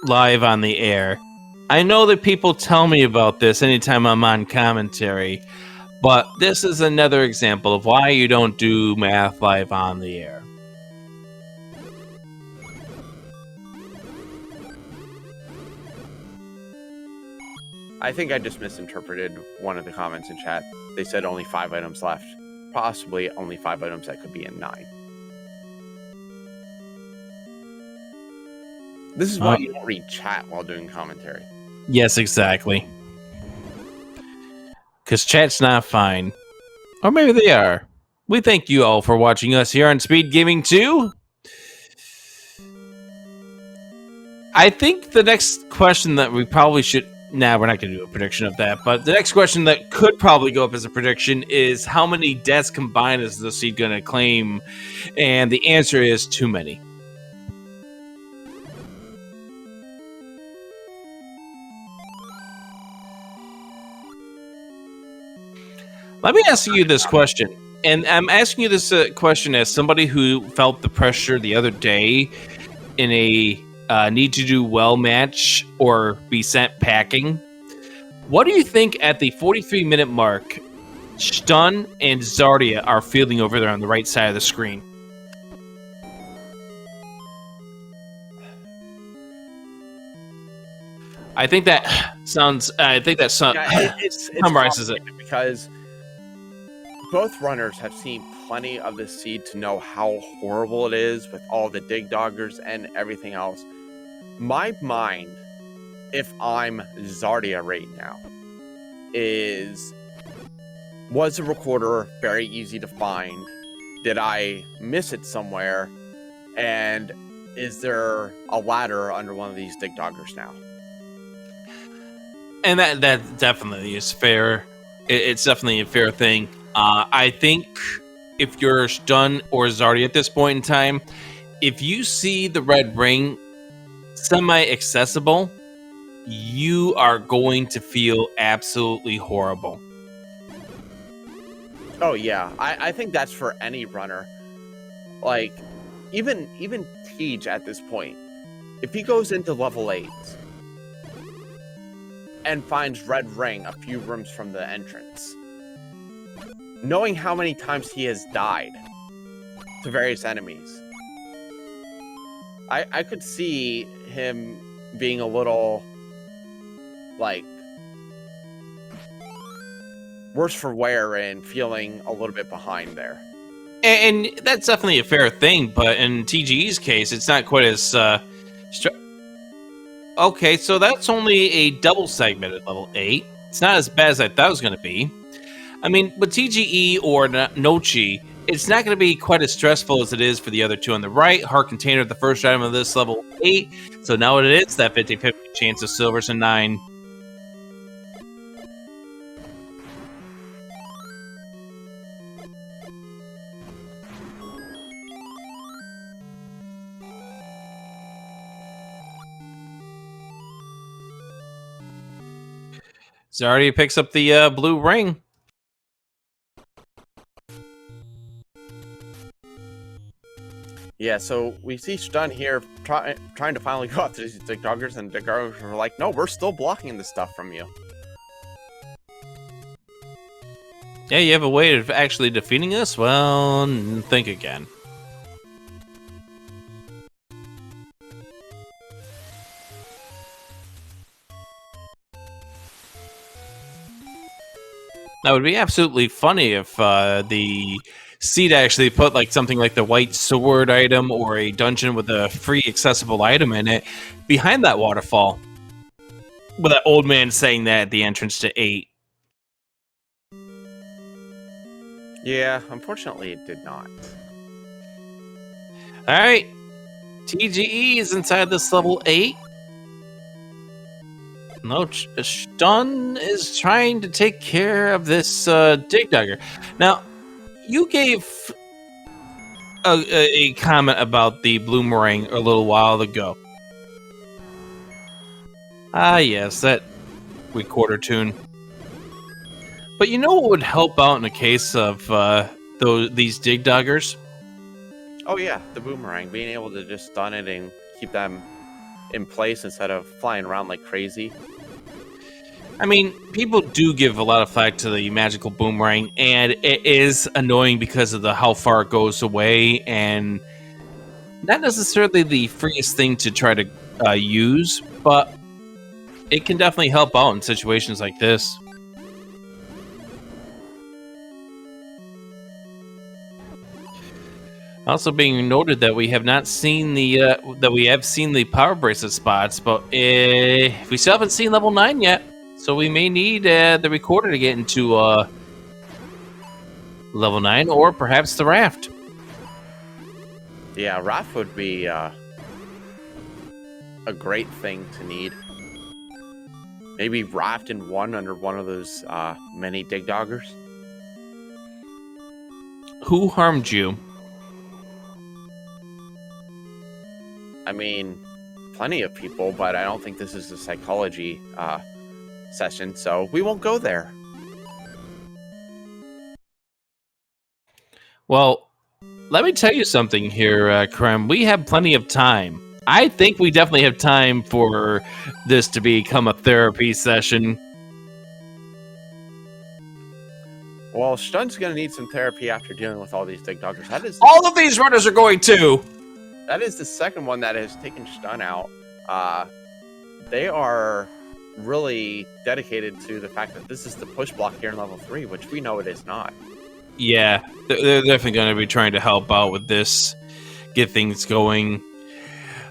live on the air. I know that people tell me about this anytime I'm on commentary, but this is another example of why you don't do math live on the air. I think I just misinterpreted one of the comments in chat. They said only 5 items left. Possibly only 5 items that could be in 9. This is why you don't read chat while doing commentary. Yes, exactly. Because chat's not fine. Or maybe they are. We thank you all for watching us here on SpeedGaming 2. I think the next question that we probably should... Nah, we're not going to do a prediction of that. But the next question that could probably go up as a prediction is how many deaths combined is the seed going to claim? And the answer is too many. Let me ask you this question. And I'm asking you this question as somebody who felt the pressure the other day in a need to do well match or be sent packing. What do you think at the 43-minute mark, Stun and Zardia are feeling over there on the right side of the screen? I think that sounds. It's summarizes it. because both runners have seen plenty of the seed to know how horrible it is with all the dig doggers and everything else. My mind, if I'm Zardia right now, was the recorder very easy to find? Did I miss it somewhere? And is there a ladder under one of these dig doggers now? And that definitely is fair. It's definitely a fair thing. I think if you're Stun or Zardy at this point in time, if you see the red ring semi-accessible, you are going to feel absolutely horrible. Oh yeah, I think that's for any runner. Like, even Tej at this point, if he goes into level 8 and finds red ring a few rooms from the entrance, knowing how many times he has died to various enemies, I could see him being a little, like, worse for wear and feeling a little bit behind there. And that's definitely a fair thing, but in TGE's case, it's not quite as... Okay, so that's only a double segment at level 8. It's not as bad as I thought it was going to be. I mean, with TGE or Nochi, it's not going to be quite as stressful as it is for the other two on the right. Heart Container, the first item of this level 8. So now it is that 50-50 chance of silvers and 9. Zardy picks up the blue ring. Yeah, so we see Stun here trying to finally go after these dig doggers, and dig doggers are like, no, we're still blocking this stuff from you. Yeah, you have a way of actually defeating us? Well, think again. That would be absolutely funny if the seed actually put like something like the white sword item or a dungeon with a free accessible item in it behind that waterfall. With that old man saying that at the entrance to 8. Yeah, unfortunately it did not. Alright. TGE is inside this level 8. No, Stun is trying to take care of this dig dogger. Now, you gave a comment about the bloomerang a little while ago. Ah, yes, that recorder tune. But you know what would help out in the case of these dig doggers? Oh yeah, the boomerang, being able to just stun it and keep them in place instead of flying around like crazy. I mean, people do give a lot of flack to the magical boomerang, and it is annoying because of how far it goes away, and not necessarily the freest thing to try to use, but it can definitely help out in situations like this. Also being noted that we have not seen the power bracelet spots, but we still haven't seen level 9 yet. So we may need the recorder to get into level 9, or perhaps the raft. Yeah, raft would be a great thing to need. Maybe raft in one under one of those many dig doggers. Who harmed you? I mean, plenty of people, but I don't think this is a psychology session, so we won't go there. Well, let me tell you something here, Krem. We have plenty of time. I think we definitely have time for this to become a therapy session. Well, Stun's gonna need some therapy after dealing with all these dig doggers. All of these runners are going to. That is the second one that has taken Stun out. They are really dedicated to the fact that this is the push block here in level 3, which we know it is not. Yeah, they're definitely going to be trying to help out with this, get things going.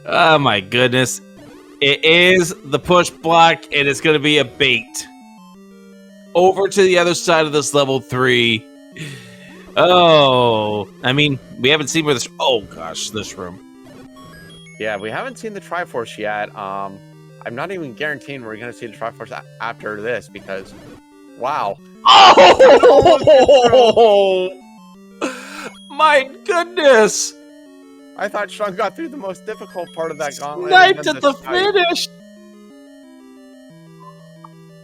Oh my goodness. It is the push block, and it's going to be a bait. Over to the other side of this level 3. Oh, I mean, we haven't seen where this... Oh gosh, this room. Yeah, we haven't seen the Triforce yet. I'm not even guaranteeing we're going to see the Triforce after this because, wow. Oh! My goodness! I thought Sean got through the most difficult part of that gauntlet. Sniped at the finish!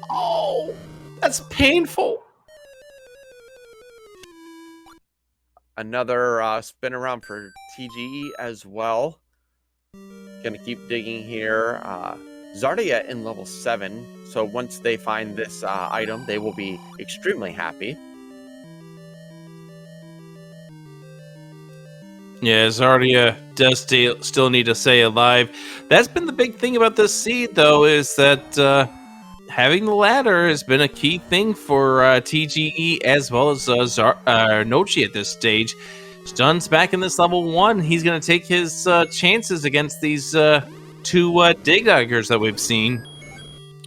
Oh, that's painful. Another spin around for TGE as well. Gonna keep digging here. Zardia in level 7, so once they find this item, they will be extremely happy. Yeah, Zardia does still need to stay alive. That's been the big thing about this seed, though, is that having the ladder has been a key thing for TGE as well as Nochi at this stage. Stun's back in this level 1. He's going to take his chances against these two dig daggers that we've seen.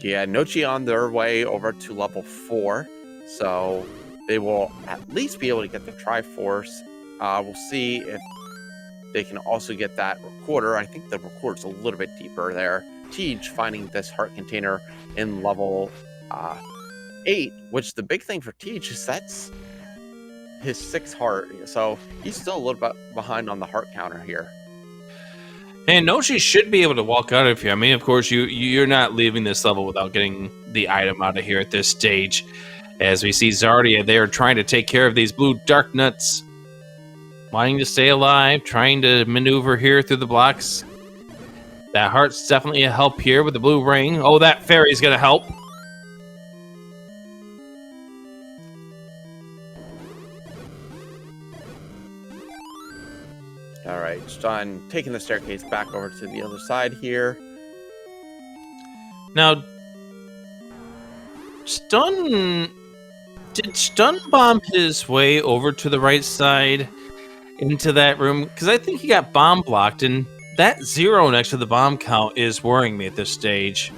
Yeah, Nochi on their way over to level 4, so they will at least be able to get the Triforce. We'll see if they can also get that recorder. I think the recorder's a little bit deeper there. Tej finding this heart container in level 8, which the big thing for Tej is that's his 6th heart, so he's still a little bit behind on the heart counter here. And Nochi should be able to walk out of here. I mean, of course, you're not leaving this level without getting the item out of here at this stage. As we see Zardia, they are trying to take care of these blue dark nuts. Wanting to stay alive, trying to maneuver here through the blocks. That heart's definitely a help here with the blue ring. Oh, that fairy's going to help. All right, Stun taking the staircase back over to the other side here. Now, did Stun bomb his way over to the right side into that room? Because I think he got bomb blocked, and that 0 next to the bomb count is worrying me at this stage.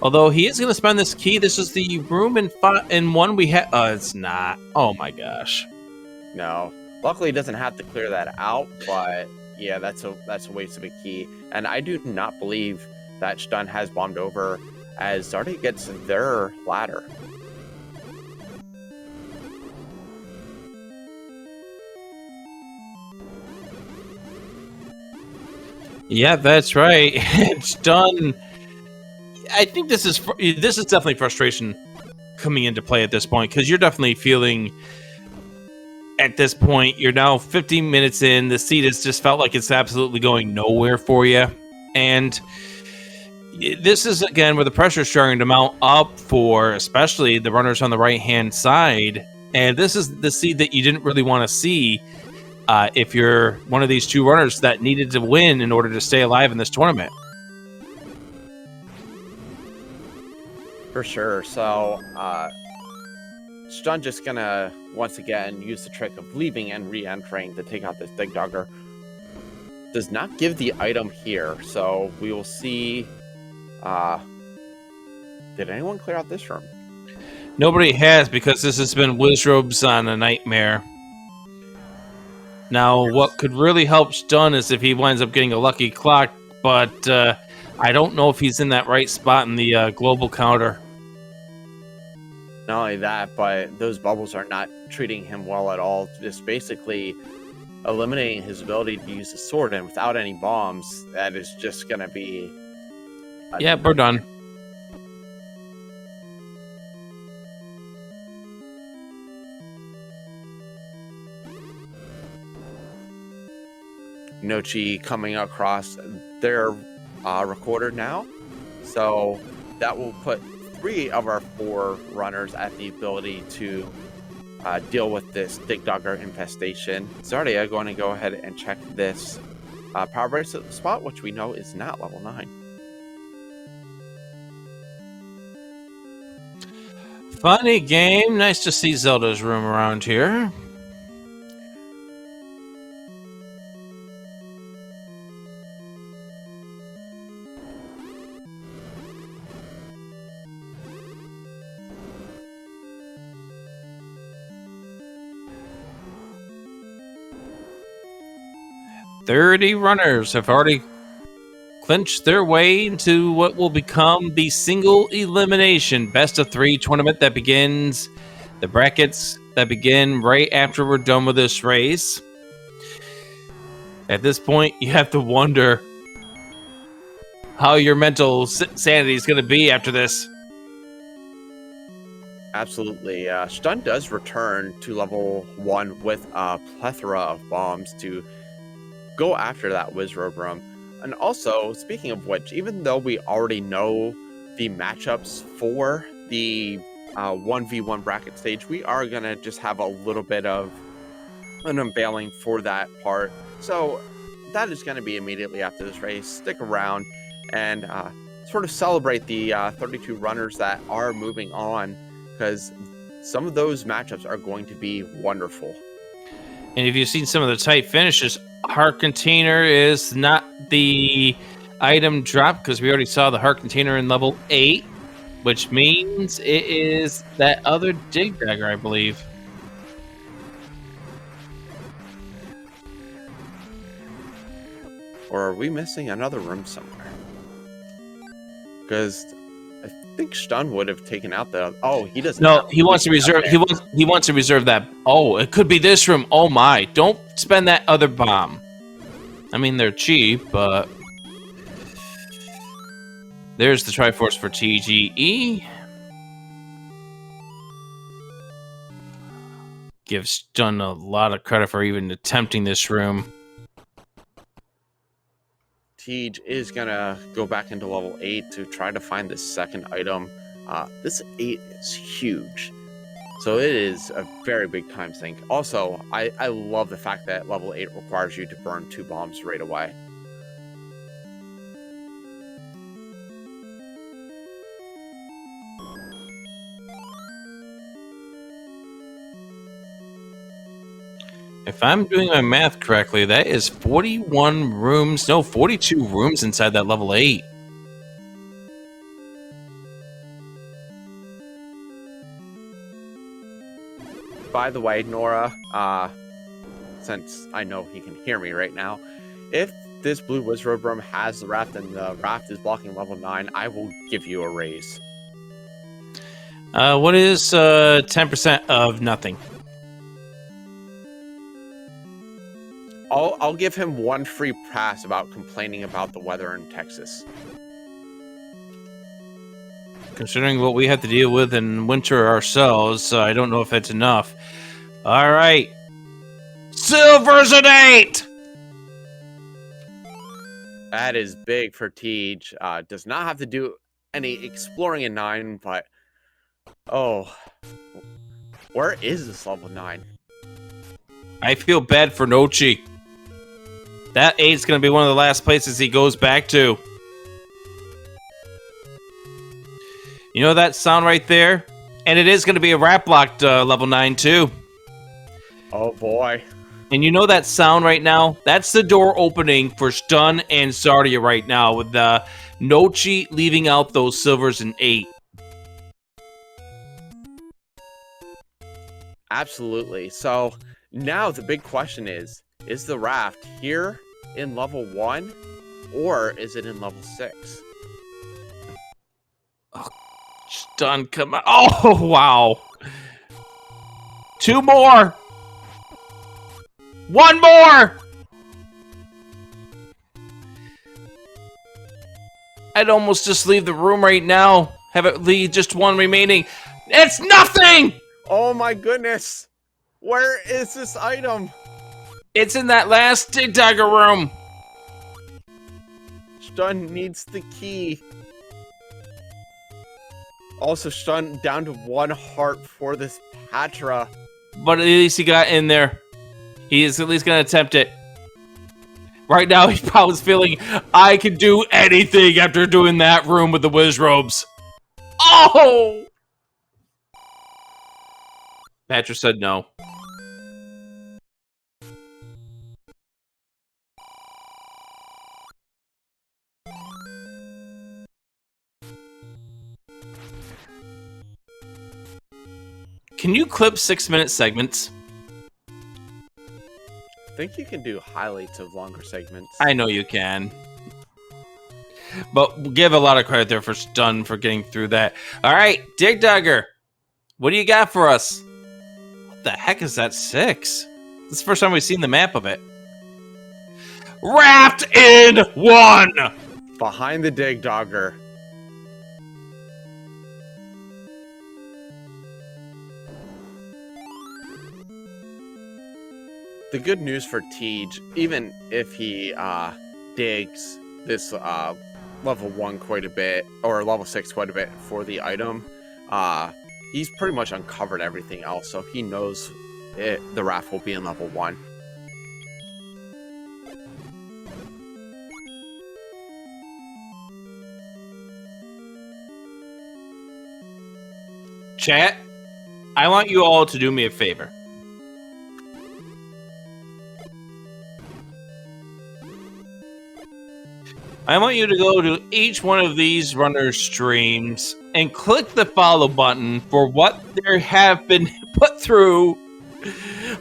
Although he is going to spend this key. This is the room in 1 we had. It's not. Oh my gosh. No. Luckily, he doesn't have to clear that out, but yeah, that's a waste of a key. And I do not believe that Stun has bombed over as Zardia gets their ladder. Yeah, that's right. It's done. I think this is definitely frustration coming into play at this point, because you're definitely feeling at this point, you're now 15 minutes in, the seat has just felt like it's absolutely going nowhere for you. And this is, again, where the pressure is starting to mount up for especially the runners on the right-hand side. And this is the seed that you didn't really want to see if you're one of these two runners that needed to win in order to stay alive in this tournament. For sure. So, Stun just gonna, once again, use the trick of leaving and re-entering to take out this Dig Dogger. Does not give the item here, so we will see. Did anyone clear out this room? Nobody has, because this has been Wizrobes on a nightmare. Now, what could really help Stun is if he winds up getting a lucky clock, but I don't know if he's in that right spot in the global counter. Not only that, but those bubbles are not treating him well at all. Just basically eliminating his ability to use the sword, and without any bombs, that is just going to be... Yeah, we're done. Nochi coming across their recorder now. So that will put 3 of our 4 runners at the ability to deal with this Dig Dugger infestation. Zardia going to go ahead and check this power bracelet spot, which we know is not level 9. Funny game. Nice to see Zelda's room around here. "30 runners have already clinched their way into what will become the single elimination best of 3 tournament that begins the brackets that begin right after we're done with this race." At this point, you have to wonder how your mental sanity is going to be after this. Absolutely. Stun does return to level 1 with a plethora of bombs to go after that Wizrobe room. And also, speaking of which, even though we already know the matchups for the 1v1 bracket stage, we are going to just have a little bit of an unveiling for that part. So that is going to be immediately after this race. Stick around and sort of celebrate the 32 runners that are moving on, because some of those matchups are going to be wonderful. And if you've seen some of the tight finishes, Heart Container is not the item drop, because we already saw the Heart Container in level 8, which means it is that other Dig Dagger, I believe. Or are we missing another room somewhere? Because I think Stun would have taken out the... Oh, he doesn't. No, he wants to reserve. He wants to reserve that. Oh, it could be this room. Oh my! Don't spend that other bomb. I mean, they're cheap, but there's the Triforce for TGE. Gives Stun a lot of credit for even attempting this room. Tej is gonna go back into level 8 to try to find this second item. This 8 is huge, so it is a very big time sink. Also, I love the fact that level 8 requires you to burn 2 bombs right away. If I'm doing my math correctly, that is 41 rooms. No, 42 rooms inside that level 8. By the way, Nora, since I know he can hear me right now, if this blue Wizrobe room has the raft and the raft is blocking level 9, I will give you a raise. What is 10% of nothing? I'll give him 1 free pass about complaining about the weather in Texas. Considering what we have to deal with in winter ourselves, I don't know if it's enough. All right. Silver's an 8! That is big for Tej. Does not have to do any exploring in 9, but... Oh. Where is this level 9? I feel bad for Nochi. That 8 is going to be one of the last places he goes back to. You know that sound right there? And it is going to be a wrap-locked level 9, too. Oh, boy. And you know that sound right now? That's the door opening for Stun and Zardia right now, with Nochi leaving out those silvers in 8. Absolutely. So, now the big question is the raft here in level 1, or is it in level 6? Stun, come on. Oh, wow. 2 more. 1 more. I'd almost just leave the room right now. Have it leave just 1 remaining. It's nothing. Oh my goodness. Where is this item? It's in that last dig dugger room. Stun needs the key. Also, Stun down to 1 heart for this Patra. But at least he got in there. He is at least going to attempt it. Right now, he's probably feeling, I can do anything after doing that room with the whiz robes. Oh! Patrick said no. Can you clip 6-minute segments? I think you can do highlights of longer segments. I know you can. But we'll give a lot of credit there for Stun for getting through that. All right, Dig Dugger, what do you got for us? What the heck is that 6? This is the first time we've seen the map of it. Raft in 1! Behind the Dig Dogger. The good news for Tej, even if he digs this level 1 quite a bit, or level 6 quite a bit for the item, he's pretty much uncovered everything else, so he knows the raft will be in level 1. Chat, I want you all to do me a favor. I want you to go to each one of these runners' streams and click the follow button for what there have been put through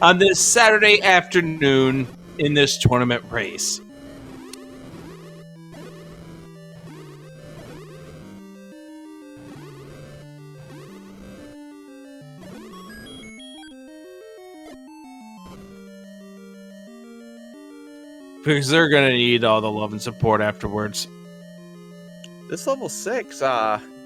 on this Saturday afternoon in this tournament race. Because they're going to need all the love and support afterwards. This level 6,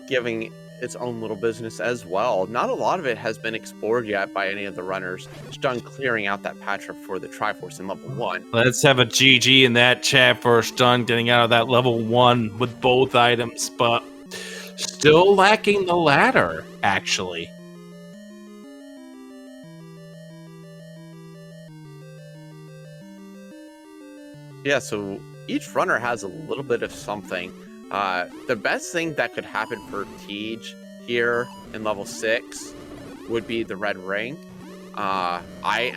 giving its own little business as well. Not a lot of it has been explored yet by any of the runners. It's done clearing out that Patra for the Triforce in level 1. Let's have a GG in that chat for Stun getting out of that level 1 with both items, but still lacking the ladder, actually. Yeah, so each runner has a little bit of something. The best thing that could happen for Tej here in level 6 would be the red ring. I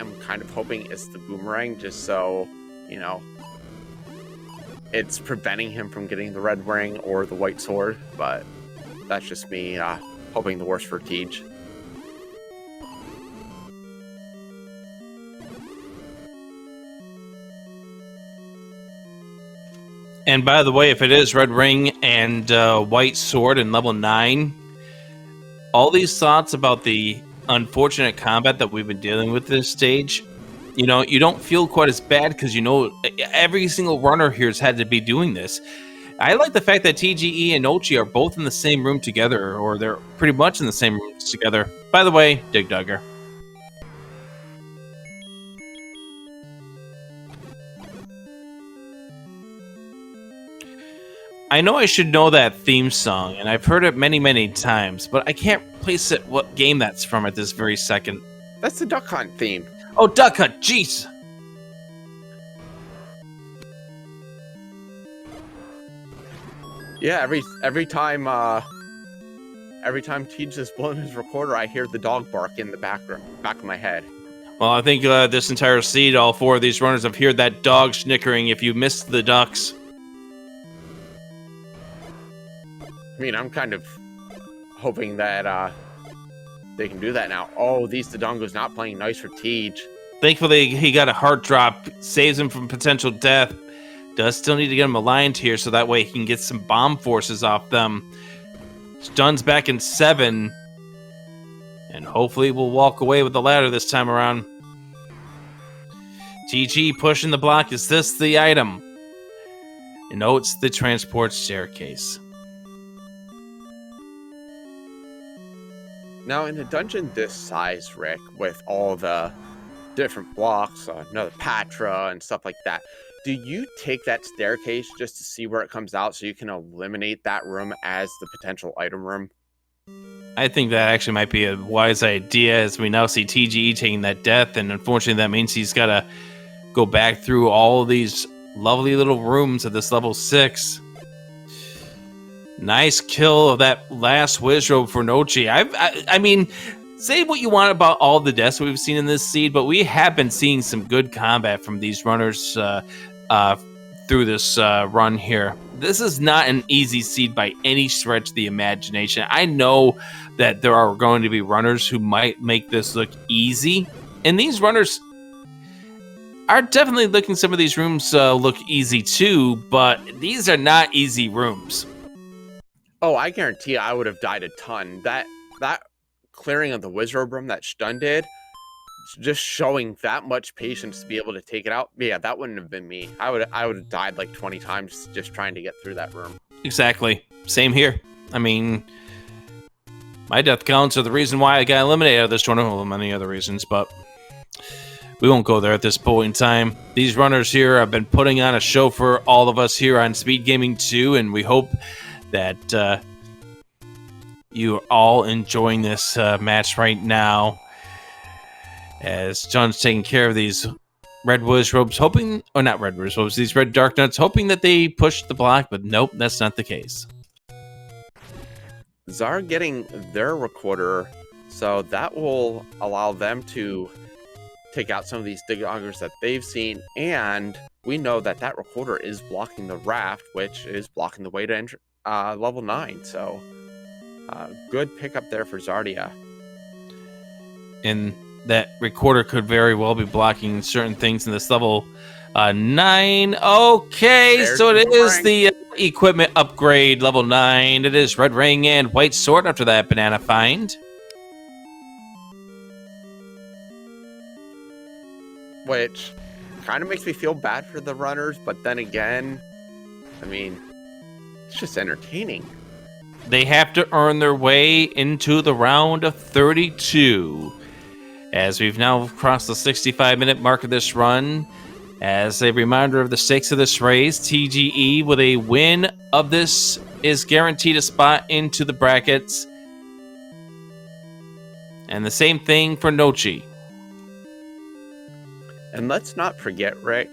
am kind of hoping it's the boomerang, just so, you know, it's preventing him from getting the red ring or the white sword, but that's just me hoping the worst for Tej. And by the way, if it is red ring and white sword in level 9, all these thoughts about the unfortunate combat that we've been dealing with this stage, you know, you don't feel quite as bad because you know every single runner here has had to be doing this. I like the fact that TGE and Ochi are both in the same room together, or they're pretty much in the same rooms together. By the way, Dig Dugger. I know I should know that theme song, and I've heard it many, many times, but I can't place it what game that's from at this very second. That's the Duck Hunt theme. Oh, Duck Hunt, jeez! Yeah, every time Tej is blowing his recorder, I hear the dog bark in the back of my head. Well, I think this entire seed, all 4 of these runners have heard that dog snickering if you missed the ducks. I mean, I'm kind of hoping that they can do that now. Oh, these Dodongo's not playing nice for Tej. Thankfully, he got a heart drop, saves him from potential death. Does still need to get him aligned here so that way he can get some bomb forces off them. Stun's back in 7. And hopefully we'll walk away with the ladder this time around. TG pushing the block. Is this the item? You know, it's the transport staircase. Now, in a dungeon this size, Rick, with all the different blocks, another Patra, and stuff like that. Do you take that staircase just to see where it comes out so you can eliminate that room as the potential item room? I think that actually might be a wise idea, as we now see TGE taking that death, and unfortunately that means he's got to go back through all of these lovely little rooms at this level 6. Nice kill of that last Wizrobe for Nochi. I mean, say what you want about all the deaths we've seen in this seed, but we have been seeing some good combat from these runners through this run here. This is not an easy seed by any stretch of the imagination. I know that there are going to be runners who might make this look easy, and these runners are definitely looking some of these rooms look easy too, but these are not easy rooms. Oh, I guarantee I would have died a ton. That clearing of the Wizrobe room that Stun did, just showing that much patience to be able to take it out. Yeah, that wouldn't have been me. I would have died like 20 times just trying to get through that room. Exactly. Same here. I mean, my death counts are the reason why I got eliminated out of this tournament, well, many other reasons, but we won't go there at this point in time. These runners here have been putting on a show for all of us here on Speed Gaming 2, and we hope that you are all enjoying this match right now, as John's taking care of these red Wizrobes, hoping, or not red Wizrobes, these red Dark Nuts, hoping that they push the block, but nope, that's not the case. Zar getting their recorder, so that will allow them to take out some of these dig augers that they've seen, and we know that that recorder is blocking the raft, which is blocking the way to enter level 9, so good pickup there for Zardia. And that recorder could very well be blocking certain things in this level 9. Okay, There's so it the is rank. the equipment upgrade level 9. It is red ring and white sword after that banana find. Which kind of makes me feel bad for the runners, but then again, I mean, it's just entertaining. They have to earn their way into the round of 32. As we've now crossed the 65-minute mark of this run, as a reminder of the stakes of this race, TGE with a win of this is guaranteed a spot into the brackets. And the same thing for Nochi. And let's not forget, Rick,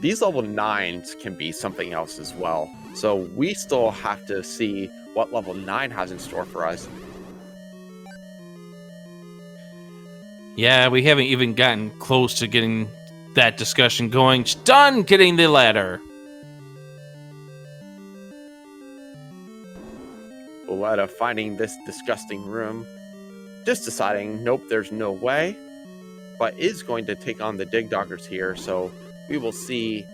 these level 9s can be something else as well. So we still have to see what level 9 has in store for us. Yeah, we haven't even gotten close to getting that discussion going. Done getting the ladder. Boletta finding this disgusting room, just deciding, nope, there's no way, but is going to take on the dig doggers here. So we will see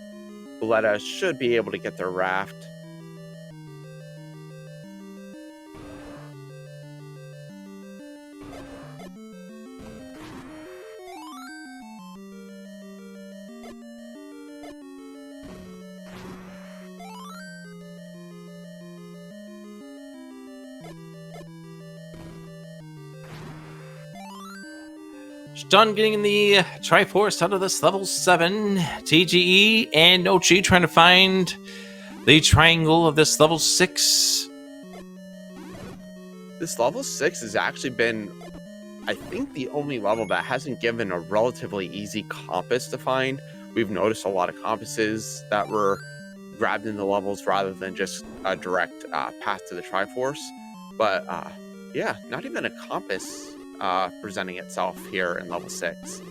Boletta should be able to get their raft. Done getting the Triforce out of this level 7. TGE and Nochi trying to find the triangle of this level 6. This level 6 has actually been, I think, the only level that hasn't given a relatively easy compass to find. We've noticed a lot of compasses that were grabbed in the levels rather than just a direct path to the Triforce. But yeah, not even a compass presenting itself here in level 6.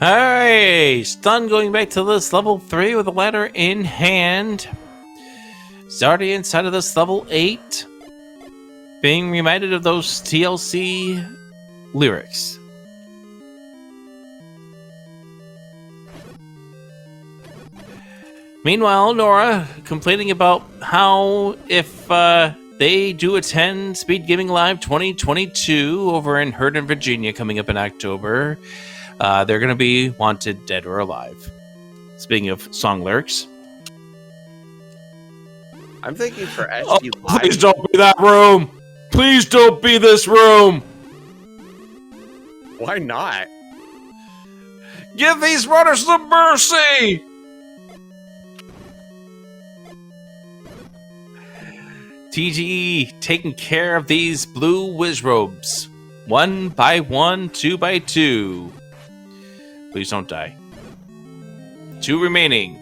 Alright, Stun going back to this level 3 with a ladder in hand. Zardy inside of this level 8. Being reminded of those TLC lyrics. Meanwhile, Nora complaining about how if they do attend SpeedGaming Live 2022 over in Herndon, Virginia, coming up in October, they're going to be wanted dead or alive. Speaking of song lyrics. I'm thinking for Oh, SG Live. please don't be that room! Please don't be this room! Why not? Give these runners some mercy! TGE taking care of these blue whiz robes. 1 by 1, 2 by 2. Please don't die. 2 remaining.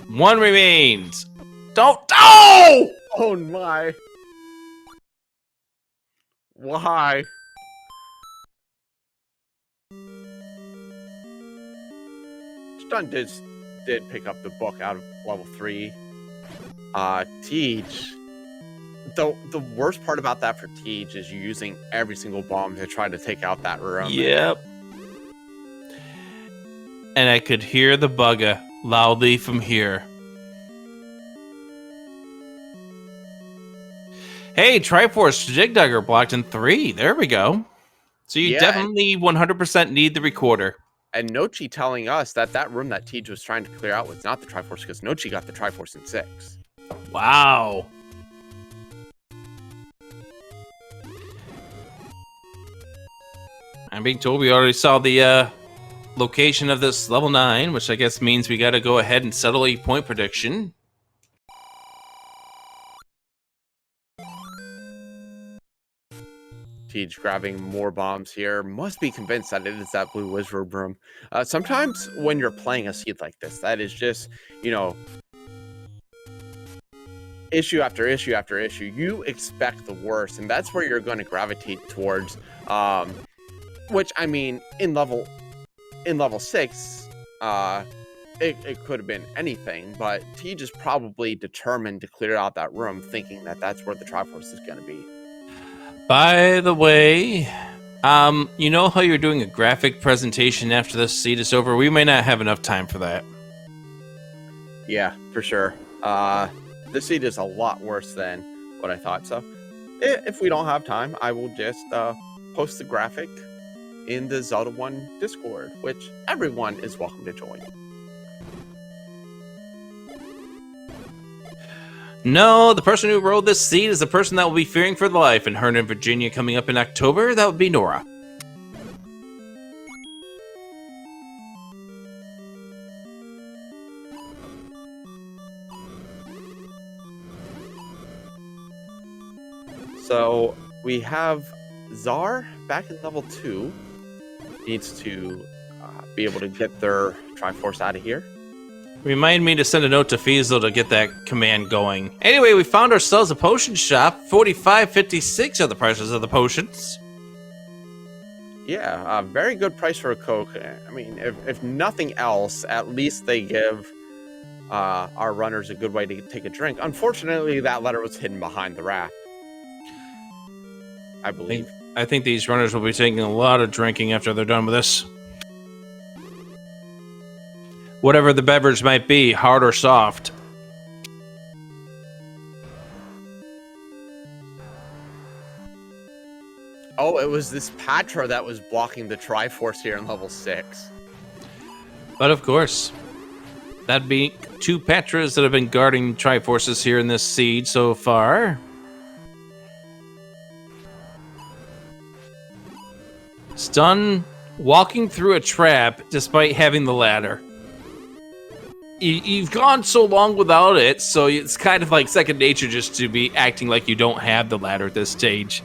One remains. Don't. Oh! Oh my. Why? Stun did pick up the book out of level 3. Teach. The worst part about that for Teach is you using every single bomb to try to take out that room. Yep. And I could hear the bugger loudly from here. Hey, Triforce Jigdugger blocked in 3. There we go. So you definitely 100% need the recorder. And Nochi telling us that that room that Tej was trying to clear out was not the Triforce because Nochi got the Triforce in 6. Wow. I'm being told we already saw the location of this level 9, which I guess means we got to go ahead and settle a point prediction. Tej grabbing more bombs here. Must be convinced that it is that blue wizard room. Sometimes when you're playing a seed like this, that is just, you know, issue after issue after issue. You expect the worst, and that's where you're going to gravitate towards. Which I mean, in level 6, it could have been anything, but Tej is probably determined to clear out that room, thinking that that's where the Triforce is going to be. By the way, you know how you're doing a graphic presentation after this seed is over? We may not have enough time for that. Yeah, for sure. This seed is a lot worse than what I thought. So, if we don't have time, I will just post the graphic in the Zelda 1 Discord, which everyone is welcome to join. No, the person who rode this seed is the person that will be fearing for their life in Herndon, Virginia, coming up in October. That would be Nora. So we have Czar back in level 2. Needs to be able to get their Triforce out of here. Remind me to send a note to Fiesel to get that command going. Anyway, we found ourselves a potion shop. $45.56 are the prices of the potions. Yeah, very good price for a Coke. I mean, if nothing else, at least they give our runners a good way to take a drink. Unfortunately, that letter was hidden behind the raft, I believe. I think these runners will be taking a lot of drinking after they're done with this. Whatever the beverage might be, hard or soft. Oh, it was this Patra that was blocking the Triforce here in level 6. But of course, that'd be 2 Patras that have been guarding Triforces here in this seed so far. Stun walking through a trap despite having the ladder. You've gone so long without it, so it's kind of like second nature just to be acting like you don't have the ladder at this stage.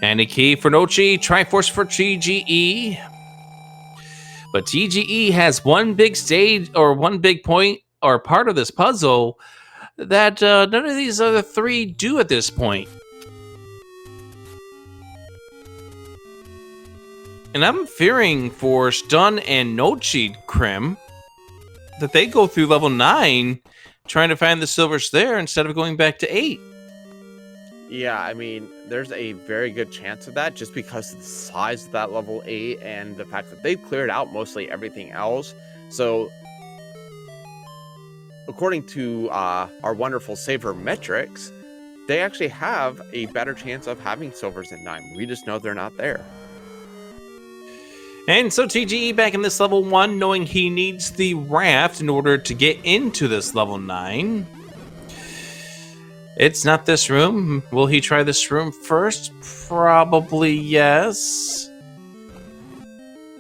And a key for Nochi, Triforce for TGE. But TGE has one big stage, or one big point, or part of this puzzle that none of these other 3 do at this point. And I'm fearing for Stun and Nochi Krim that they go through level 9 trying to find the silvers there instead of going back to 8. Yeah, I mean, there's a very good chance of that just because of the size of that level 8 and the fact that they've cleared out mostly everything else. So, according to our wonderful saver metrics, they actually have a better chance of having silvers in 9. We just know they're not there. And so TGE back in this level 1, knowing he needs the raft in order to get into this level 9. It's not this room. Will he try this room first? Probably yes.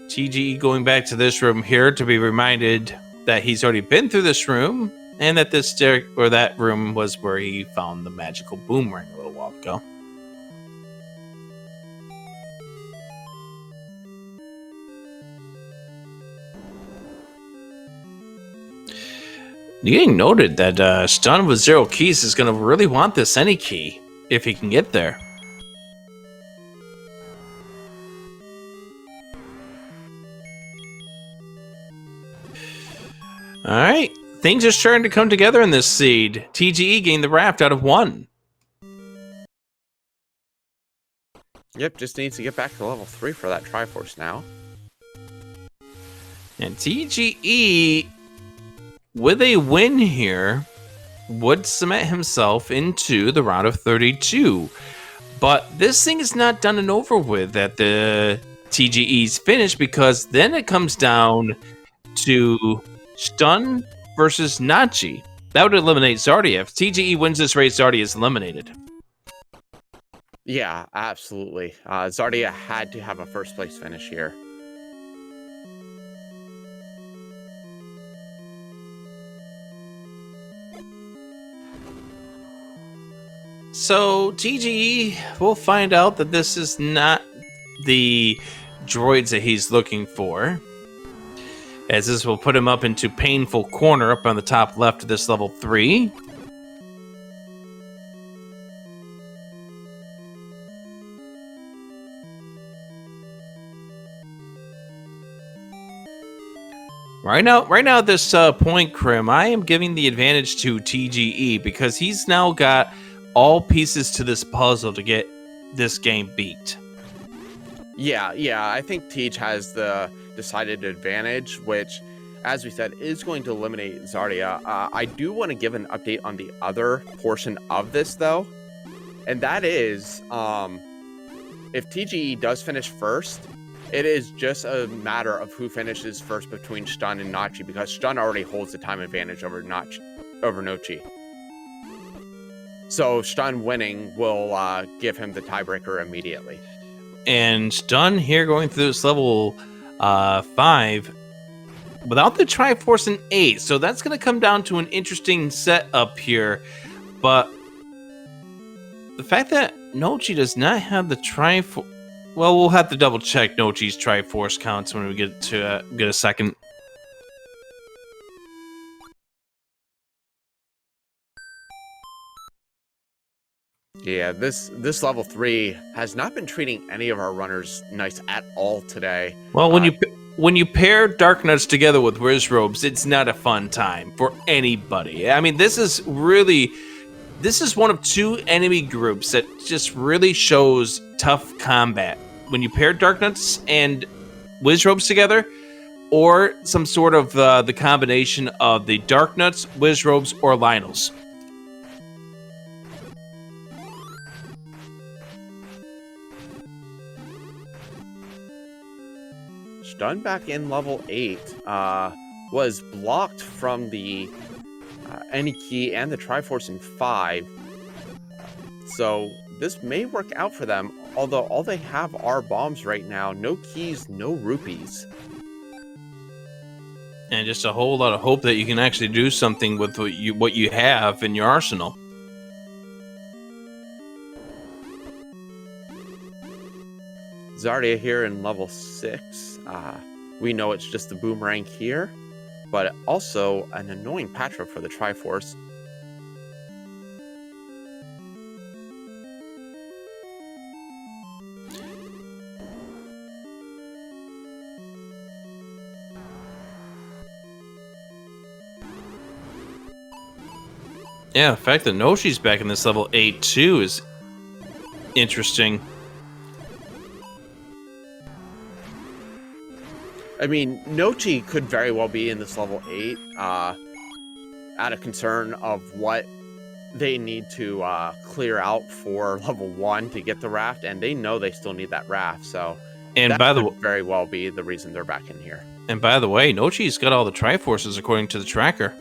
TGE going back to this room here to be reminded that he's already been through this room, and that this that room was where he found the magical boomerang a little while ago. Getting noted that Stun with 0 keys is going to really want this any key if he can get there. Alright, things are starting to come together in this seed. TGE gained the raft out of 1. Yep, just needs to get back to level 3 for that Triforce now. And TGE, with a win here, would cement himself into the round of 32. But this thing is not done and over with at the TGE's finish, because then it comes down to Stun versus Nachi. That would eliminate Zardia. If TGE wins this race, Zardia is eliminated. Yeah, absolutely. Zardia had to have a first place finish here. So TGE will find out that this is not the droids that he's looking for, as this will put him up into painful corner up on the top left of this level 3. Right now at this point, Krim, I am giving the advantage to TGE because he's now got all pieces to this puzzle to get this game beat. Yeah, I think Tej has the decided advantage, which, as we said, is going to eliminate Zardia. I do want to give an update on the other portion of this, though, and that is, if TGE does finish first, it is just a matter of who finishes first between Stun and Nachi, because Stun already holds the time advantage over Nochi. So Stun winning will give him the tiebreaker immediately. And Stun here going through this level 5 without the Triforce in 8. So that's going to come down to an interesting setup here. But the fact that Nochi does not have the Triforce... Well, we'll have to double check Nochi's Triforce counts when we get to get a second. Yeah, this level 3 has not been treating any of our runners nice at all today. Well, when you pair Dark Nuts together with Riz Robes, it's not a fun time for anybody. I mean, this is one of 2 enemy groups that just really shows tough combat. When you pair Dark Nuts and Wiz Robes together, or some sort of the combination of the Dark Nuts, Wiz Robes, or Lionels. Stun back in level 8 was blocked from the any key and the Triforce in 5. So this may work out for them, although all they have are bombs right now. No keys, no rupees. And just a whole lot of hope that you can actually do something with what you have in your arsenal. Zardia here in level 6. We know it's just the boomerang here, but also an annoying Patra for the Triforce. Yeah, the fact that Noshi's back in this level 8 too is Interesting. I mean, Nochi could very well be in this level 8, out of concern of what they need to clear out for level 1 to get the raft, and they know they still need that raft, so And that by the could very well be the reason they're back in here. way, Nochi's got all the Triforces according to the tracker.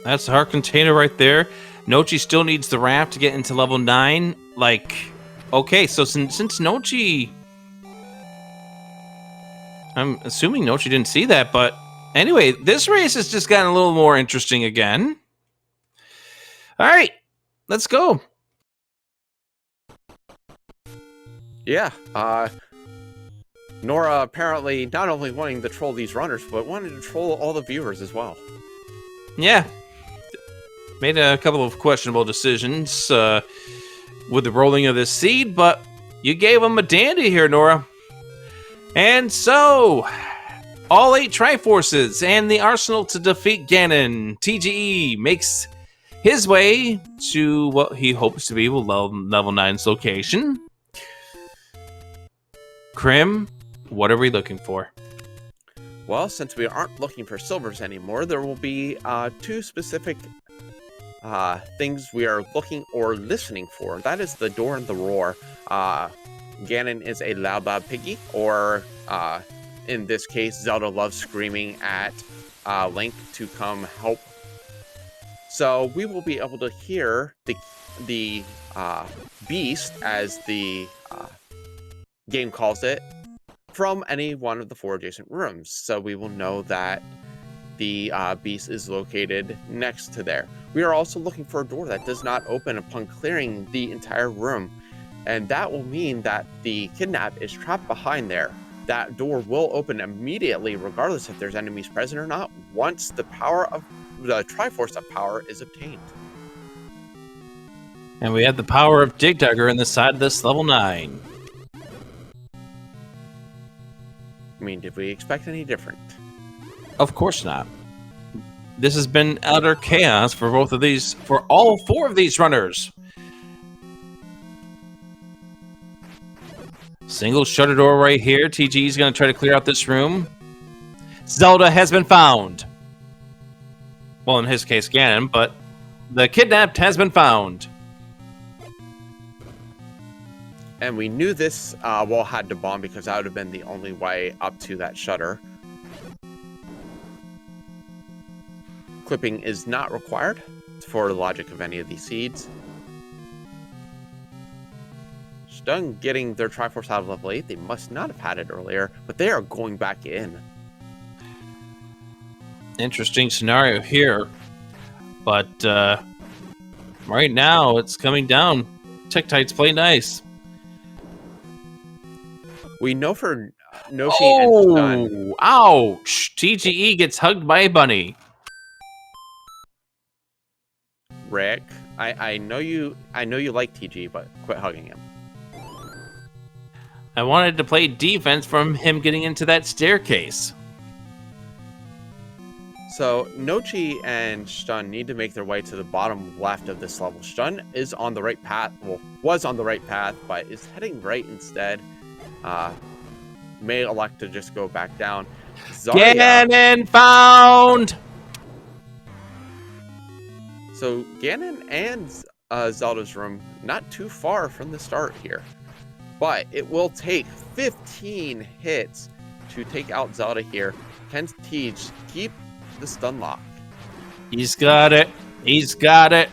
That's the heart container right there. Nochi still needs the raft to get into level 9. Like, okay, so since Nochi... I'm assuming Nochi didn't see that, but anyway, this race has just gotten a little more interesting again. All right, let's go. Yeah, Nora apparently not only wanting to troll these runners, but wanting to troll all the viewers as well. Yeah. Made a couple of questionable decisions with the rolling of this seed, but you gave him a dandy here, Nora. And so, all 8 Triforces and the arsenal to defeat Ganon. TGE makes his way to what he hopes to be level 9's location. Krim, what are we looking for? Well, since we aren't looking for silvers anymore, there will be 2 specific things we are looking or listening for. That is the door and the roar. Ganon is a loud piggy, or in this case, Zelda loves screaming at Link to come help. So we will be able to hear the beast, as the game calls it, from any one of the 4 adjacent rooms. So we will know that the beast is located next to there. We are also looking for a door that does not open upon clearing the entire room. And that will mean that the kidnap is trapped behind there. That door will open immediately, regardless if there's enemies present or not, once the power of the Triforce of power is obtained. And we have the power of Dig Dugger in the side of this level 9. I mean, did we expect any different? Of course not. This has been utter chaos for all 4 of these runners. Single shutter door right here. TG is going to try to clear out this room. Zelda has been found. Well, in his case, Ganon, but the kidnapped has been found. And we knew this wall had to bomb because that would have been the only way up to that shutter. Clipping is not required for the logic of any of these seeds. Done getting their Triforce out of level 8. They must not have had it earlier, but they are going back in. Interesting scenario here. But right now, it's coming down. Tektites play nice. We know for Noshi and Stun. Ouch! TGE gets hugged by a bunny. Rick, I know you like TG, but quit hugging him. I wanted to play defense from him getting into that staircase. So Nochi and Stun need to make their way to the bottom left of this level. Stun is on the right path, well, was on the right path, but is heading right instead. May elect to just go back down. Zarya, Ganon found! So Ganon and Zelda's room not too far from the start here. But it will take 15 hits to take out Zelda here. Can Tej keep the stun lock? He's got it. He's got it.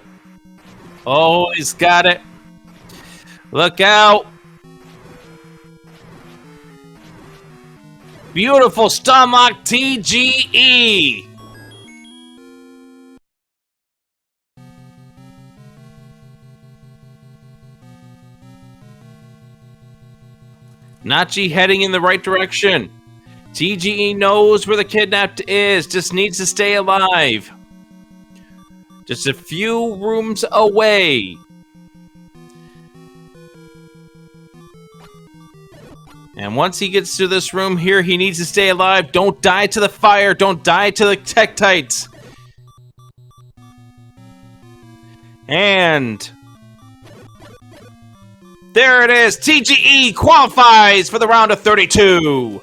Oh, he's got it. Look out. Beautiful stomach TGE. Nachi heading in the right direction. TGE knows where the kidnapped is, just needs to stay alive. Just a few rooms away. And once he gets to this room here, he needs to stay alive. Don't die to the fire. Don't die to the Tektites. And there it is. TGE qualifies for the round of 32.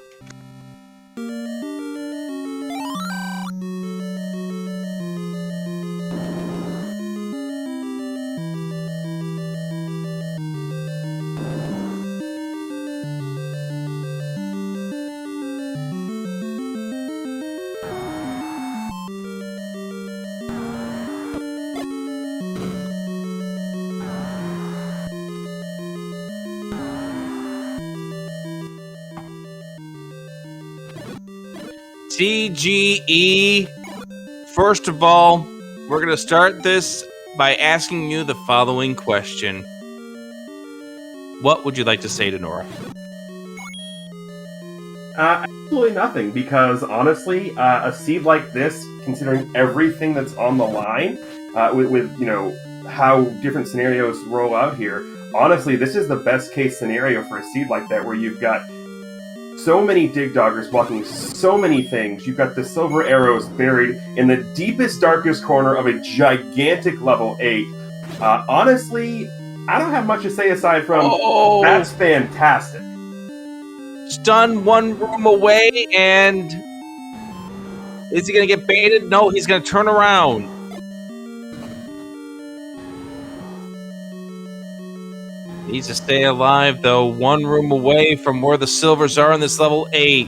TGE, first of all, we're going to start this by asking you the following question. What would you like to say to Nora? Absolutely nothing, because honestly, a seed like this, considering everything that's on the line, with you know how different scenarios roll out here, honestly, this is the best case scenario for a seed like that, where you've got so many dig doggers blocking so many things. You've got the silver arrows buried in the deepest, darkest corner of a gigantic level 8. Honestly, I don't have much to say aside from that's fantastic. Stun one room away, and is he going to get baited? No, he's going to turn around. Needs to stay alive, though. One room away from where the silvers are in this level 8.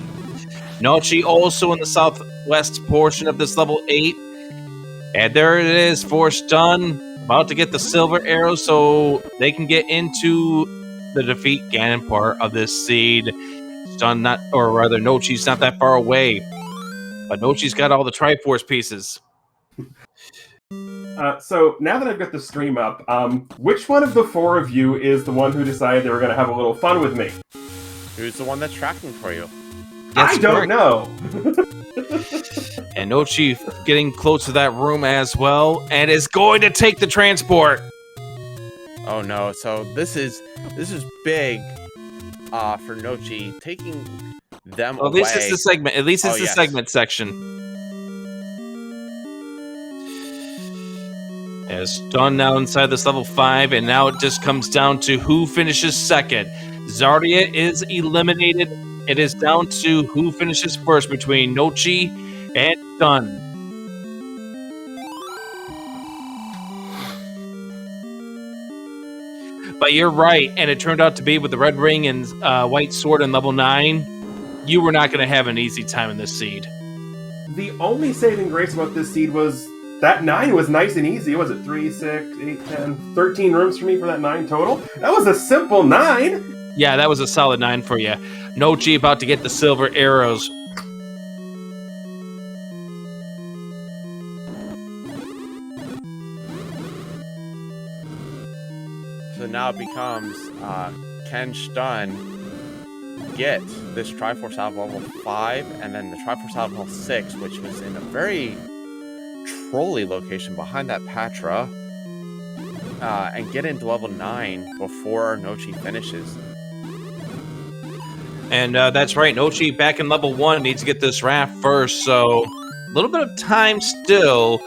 Nochi also in the southwest portion of this level 8. And there it is for stun. About to get the silver arrow so they can get into the defeat Ganon part of this seed. Stun not, or rather, Nochi's not that far away. But Nochi's got all the Triforce pieces. So now that I've got the stream up, which one of the 4 of you is the one who decided they were going to have a little fun with me? Who's the one that's tracking for you? I don't know. And Nochi getting close to that room as well, and is going to take the transport. Oh no! So this is big for Nochi, taking them away. At least it's the segment. At least it's the segment section. As Stun now inside this level 5, and now it just comes down to who finishes second. Zardia is eliminated. It is down to who finishes first between Nochi and Stun. But you're right, and it turned out to be with the red ring and white sword in level 9, you were not going to have an easy time in this seed. The only saving grace about this seed was that 9 was nice and easy. Was it 3, 6, 8, 10, 13 rooms for me for that 9 total? That was a simple 9! Yeah, that was a solid 9 for you. Nochi about to get the silver arrows. So now it becomes, can Stun get this Triforce out of level 5, and then the Triforce out of level 6, which was in a very trolley location behind that Patra, and get into level 9 before Nochi finishes. And that's right, Nochi back in level 1 needs to get this raft first, so a little bit of time still.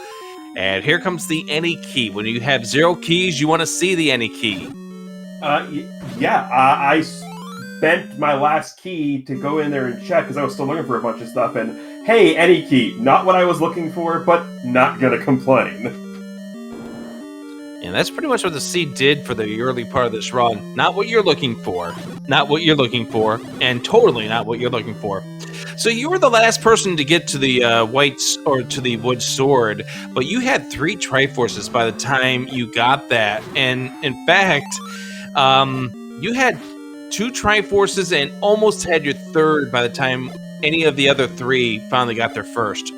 And here comes the any key. When you have 0 keys, you want to see the any key. I spent my last key to go in there and check because I was still looking for a bunch of stuff, and hey, any key. Not what I was looking for, but not gonna complain. And that's pretty much what the seed did for the early part of this run. Not what you're looking for. Not what you're looking for. And totally not what you're looking for. So you were the last person to get to the to the wood sword, but you had 3 Triforces by the time you got that. And in fact, you had 2 Triforces and almost had your 3rd by the time any of the other 3 finally got their first.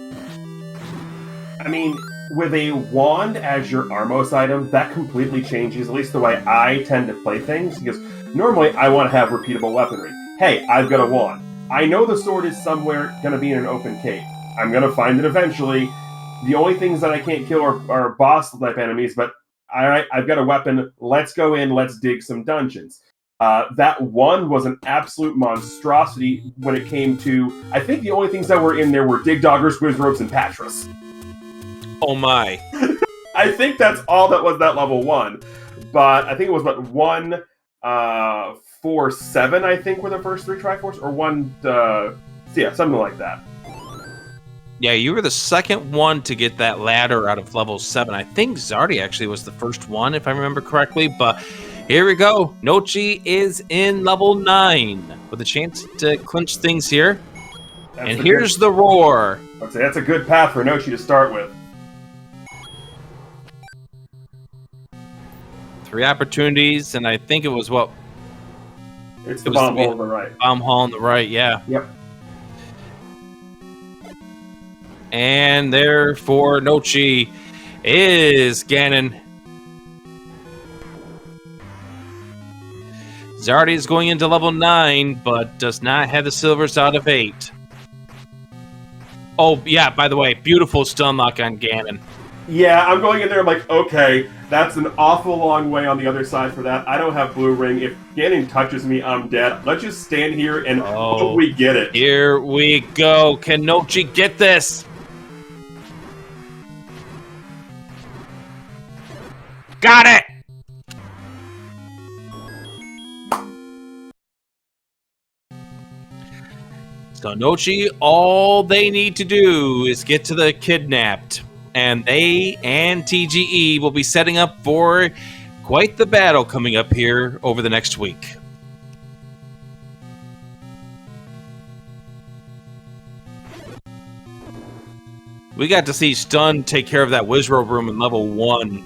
I mean, with a wand as your Armos item, that completely changes, at least the way I tend to play things, because normally I want to have repeatable weaponry. Hey, I've got a wand. I know the sword is somewhere going to be in an open cave. I'm going to find it eventually. The only things that I can't kill are boss-type enemies, but alright, I've got a weapon. Let's go in, let's dig some dungeons. That one was an absolute monstrosity when it came to... I think the only things that were in there were Dig Doggers, Wizrobes, and Patras. Oh my. I think that's all that was that level 1. But I think it was about 1, 4, 7, I think, were the first 3 Triforce, or 1, yeah, something like that. Yeah, you were the second one to get that ladder out of level 7. I think Zardy actually was the first one, if I remember correctly. But here we go. Nochi is in level 9 with a chance to clinch things here. And here's the roar. I'd say that's a good path for Nochi to start with. 3 opportunities, and I think it was what? It's the bomb hole on the right. Bomb hole on the right, yeah. Yep. And therefore, Nochi is Ganon. Zardy is going into level 9, but does not have the silvers out of 8. Oh, yeah, by the way, beautiful stun lock on Ganon. Yeah, I'm going in there, I'm like, okay, that's an awful long way on the other side for that. I don't have blue ring. If Ganon touches me, I'm dead. Let's just stand here and hope we get it. Here we go. Can Nochi get this? Got it! So Nochi, all they need to do is get to the kidnapped. And they and TGE will be setting up for quite the battle coming up here over the next week. We got to see Stun take care of that Wizrobe room in level 1.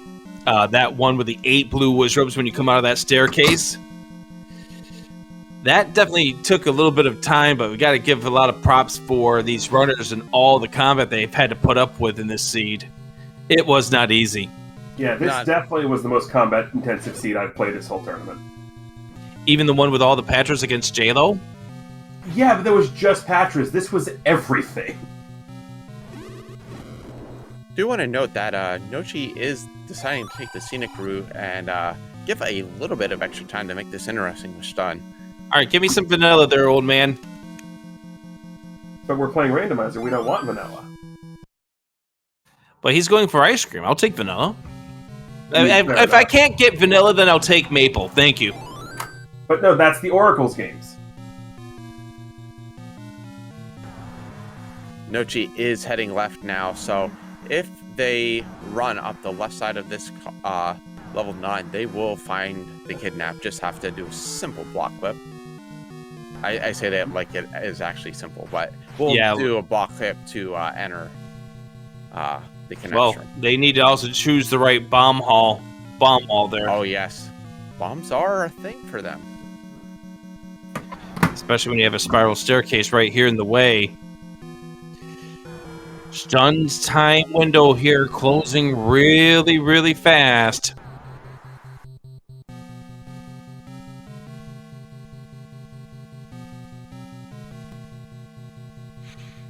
That one with the 8 blue Wizrobes when you come out of that staircase. That definitely took a little bit of time, but we got to give a lot of props for these runners and all the combat they've had to put up with in this seed. It was not easy. Yeah, this definitely was the most combat-intensive seed I've played this whole tournament. Even the one with all the Patras against J-Lo? Yeah, but there was just Patras. This was everything. I do want to note that Nochi is deciding to take the scenic route and give a little bit of extra time to make this interesting with Stun. All right, give me some vanilla there, old man. But we're playing randomizer. We don't want vanilla. But he's going for ice cream. I'll take vanilla. If I can't get vanilla, then I'll take maple. Thank you. But no, that's the Oracle's games. Nochi is heading left now, so if they run up the left side of this level 9, they will find the kidnap. Just have to do a simple block whip. I say that like it is actually simple, but we'll do a block whip to enter the connection. Well, they need to also choose the right bomb hall there. Oh yes, bombs are a thing for them, especially when you have a spiral staircase right here in the way. Stun's time window here closing really, really fast.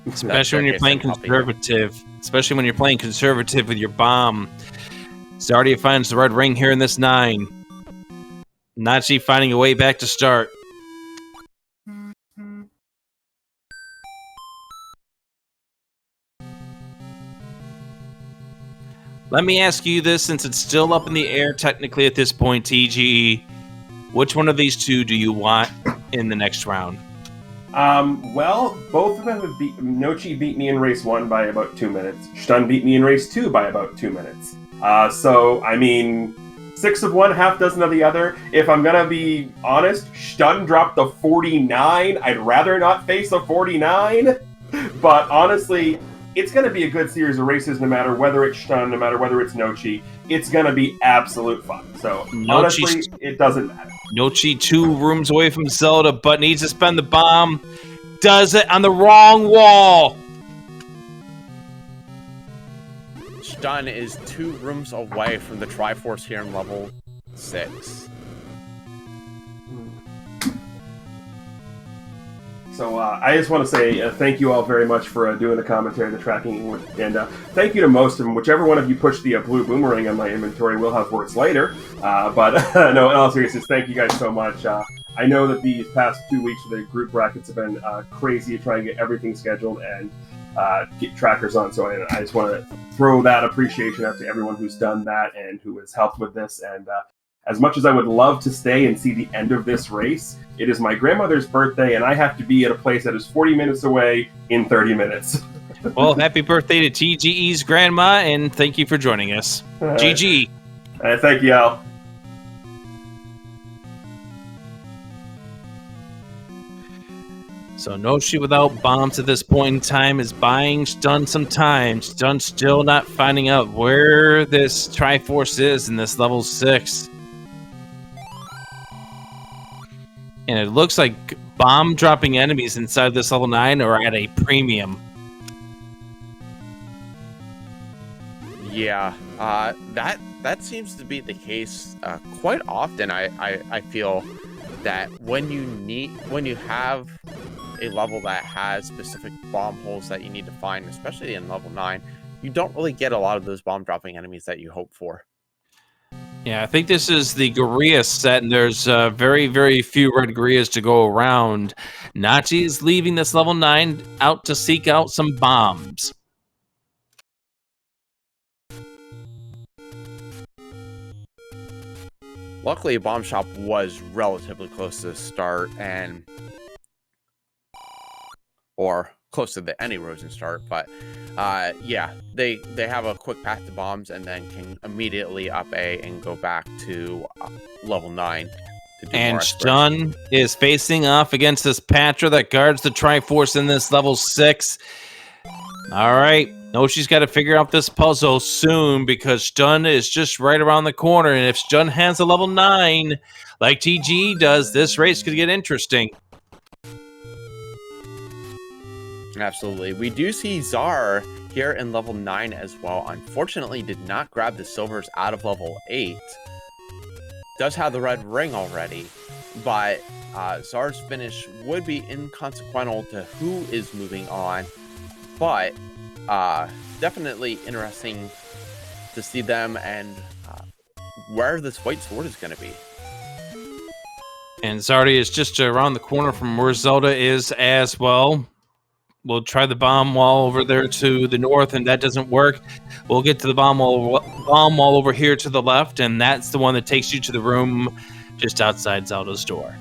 Especially when you're playing conservative. Especially when you're playing conservative with your bomb. Zardia finds the red ring here in this 9. Nachi finding a way back to start. Let me ask you this, since it's still up in the air technically at this point, TGE. Which one of these two do you want in the next round? Well, both of them have Nochi beat me in race 1 by about 2 minutes. Stun beat me in race 2 by about 2 minutes. So, I mean, 6 of one, half dozen of the other. If I'm gonna be honest, Stun dropped the 49. I'd rather not face a 49. But honestly, it's gonna be a good series of races no matter whether it's Stun, no matter whether it's Nochi. It's gonna be absolute fun. So, honestly, it doesn't matter. Nochi 2 rooms away from Zelda, but needs to spend the bomb. Does it on the wrong wall. Stun is 2 rooms away from the Triforce here in level 6. So I just want to say thank you all very much for doing the commentary, the tracking, and thank you to most of them. Whichever one of you pushed the blue boomerang on my inventory will have words later. But no, in all seriousness, thank you guys so much. I know that these past 2 weeks of the group brackets have been crazy to try and get everything scheduled, and get trackers on. So I just want to throw that appreciation out to everyone who's done that and who has helped with this. And as much as I would love to stay and see the end of this race, it is my grandmother's birthday, and I have to be at a place that is 40 minutes away in 30 minutes. Well, happy birthday to TGE's grandma, and thank you for joining us. GG. Thank you, Al. So Noshi without bombs at this point in time is buying Stun some time. Stun still not finding out where this Triforce is in this level 6. And it looks like bomb dropping enemies inside this level 9 are at a premium. Yeah, that seems to be the case quite often. I feel that when you have a level that has specific bomb holes that you need to find, especially in level 9, you don't really get a lot of those bomb dropping enemies that you hope for. Yeah, I think this is the Gorilla set, and there's very, very few red Gorillas to go around. Nachi is leaving this level 9 out to seek out some bombs. Luckily, a bomb shop was relatively close to the start, or close to the any Rosen start, but yeah, they have a quick path to bombs and then can immediately up A and go back to level 9 to do And more Stun is facing off against this Patra that guards the Triforce in this level 6. All right, Noshi's got to figure out this puzzle soon because Stun is just right around the corner, and if Stun has a level 9 like TG does, this race could get interesting. Absolutely. We do see Czar here in level 9 as well. Unfortunately, did not grab the silvers out of level 8. Does have the red ring already, but Czar's finish would be inconsequential to who is moving on. But definitely interesting to see them and where this white sword is going to be. And Zardi is just around the corner from where Zelda is as well. We'll try the bomb wall over there to the north, and that doesn't work. We'll get to the bomb wall over here to the left, and that's the one that takes you to the room just outside Zelda's door.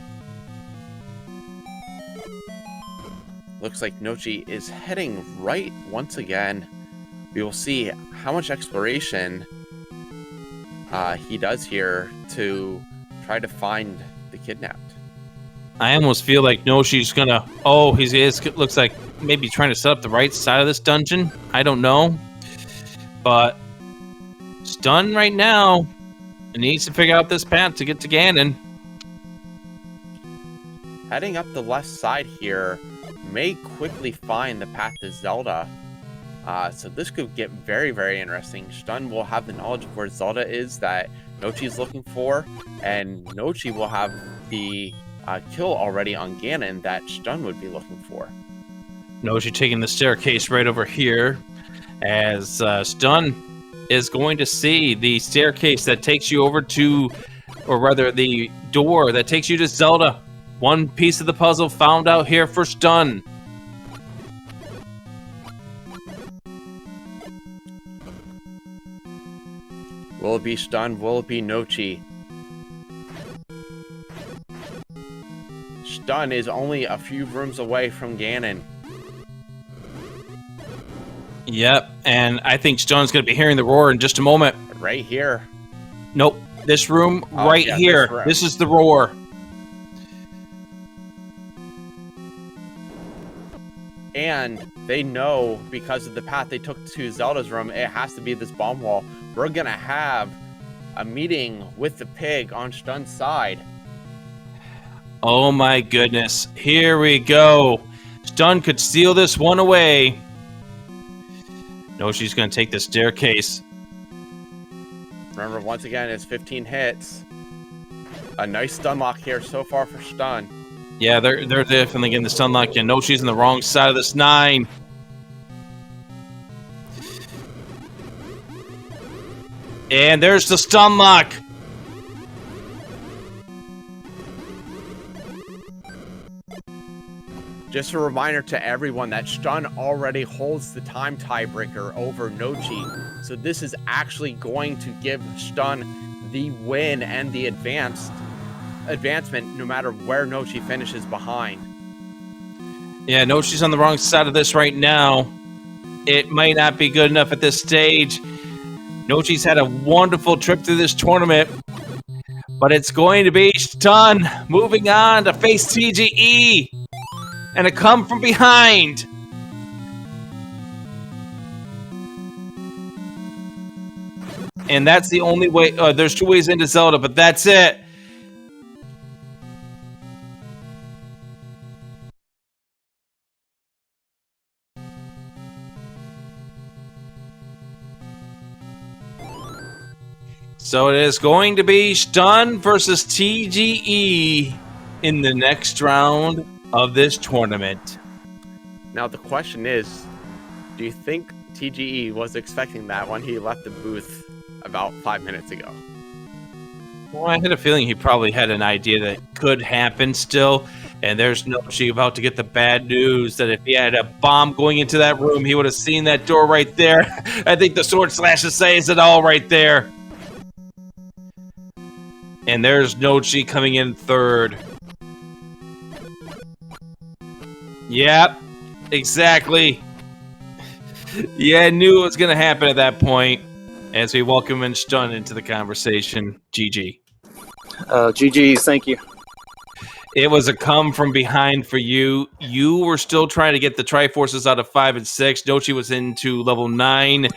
Looks like Nochi is heading right once again. We will see how much exploration he does here to try to find the kidnapped. I almost feel like Noshi's gonna... Oh, he looks like maybe trying to set up the right side of this dungeon. I don't know. But Stun right now. It needs to figure out this path to get to Ganon. Heading up the left side here may quickly find the path to Zelda. So this could get very, very interesting. Stun will have the knowledge of where Zelda is that Nochi is looking for, and Nochi will have the kill already on Ganon that Stun would be looking for. Nochi taking the staircase right over here as Stun is going to see the staircase that takes you over to, or rather the door that takes you to Zelda. One piece of the puzzle found out here for Stun. Will it be Stun? Will it be Nochi? Stun is only a few rooms away from Ganon. Yep, and I think Stun's going to be hearing the roar in just a moment. Right here. Nope, this room right yeah, here. This is the roar. And they know because of the path they took to Zelda's room, it has to be this bomb wall. We're going to have a meeting with the pig on Stun's side. Oh my goodness. Here we go. Stun could steal this one away. No, she's going to take the staircase. Remember, once again, it's 15 hits. A nice stun lock here so far for Stun. Yeah, they're definitely getting the stun lock. You know she's on the wrong side of this 9. And there's the stun lock. Just a reminder to everyone that Stun already holds the time tiebreaker over Nochi. So this is actually going to give Stun the win and the advancement no matter where Nochi finishes behind. Yeah, Nochi's on the wrong side of this right now. It might not be good enough at this stage. Nochi's had a wonderful trip through this tournament, but it's going to be Stun moving on to face TGE and a come from behind. And that's the only way. There's 2 ways into Zelda, but that's it. So it is going to be Stun versus TGE in the next round of this tournament. Now the question is, do you think TGE was expecting that when he left the booth about 5 minutes ago? Well, I had a feeling he probably had an idea that could happen still, and there's Nochi about to get the bad news that if he had a bomb going into that room, he would have seen that door right there. I think the sword slashes says it all right there. And there's Nochi coming in third. Yep, exactly. Yeah, I knew it was going to happen at that point. As we welcome in Stun into the conversation. GG. GG's, thank you. It was a come from behind for you. You were still trying to get the Triforces out of 5 and 6. Nochi was into level 9.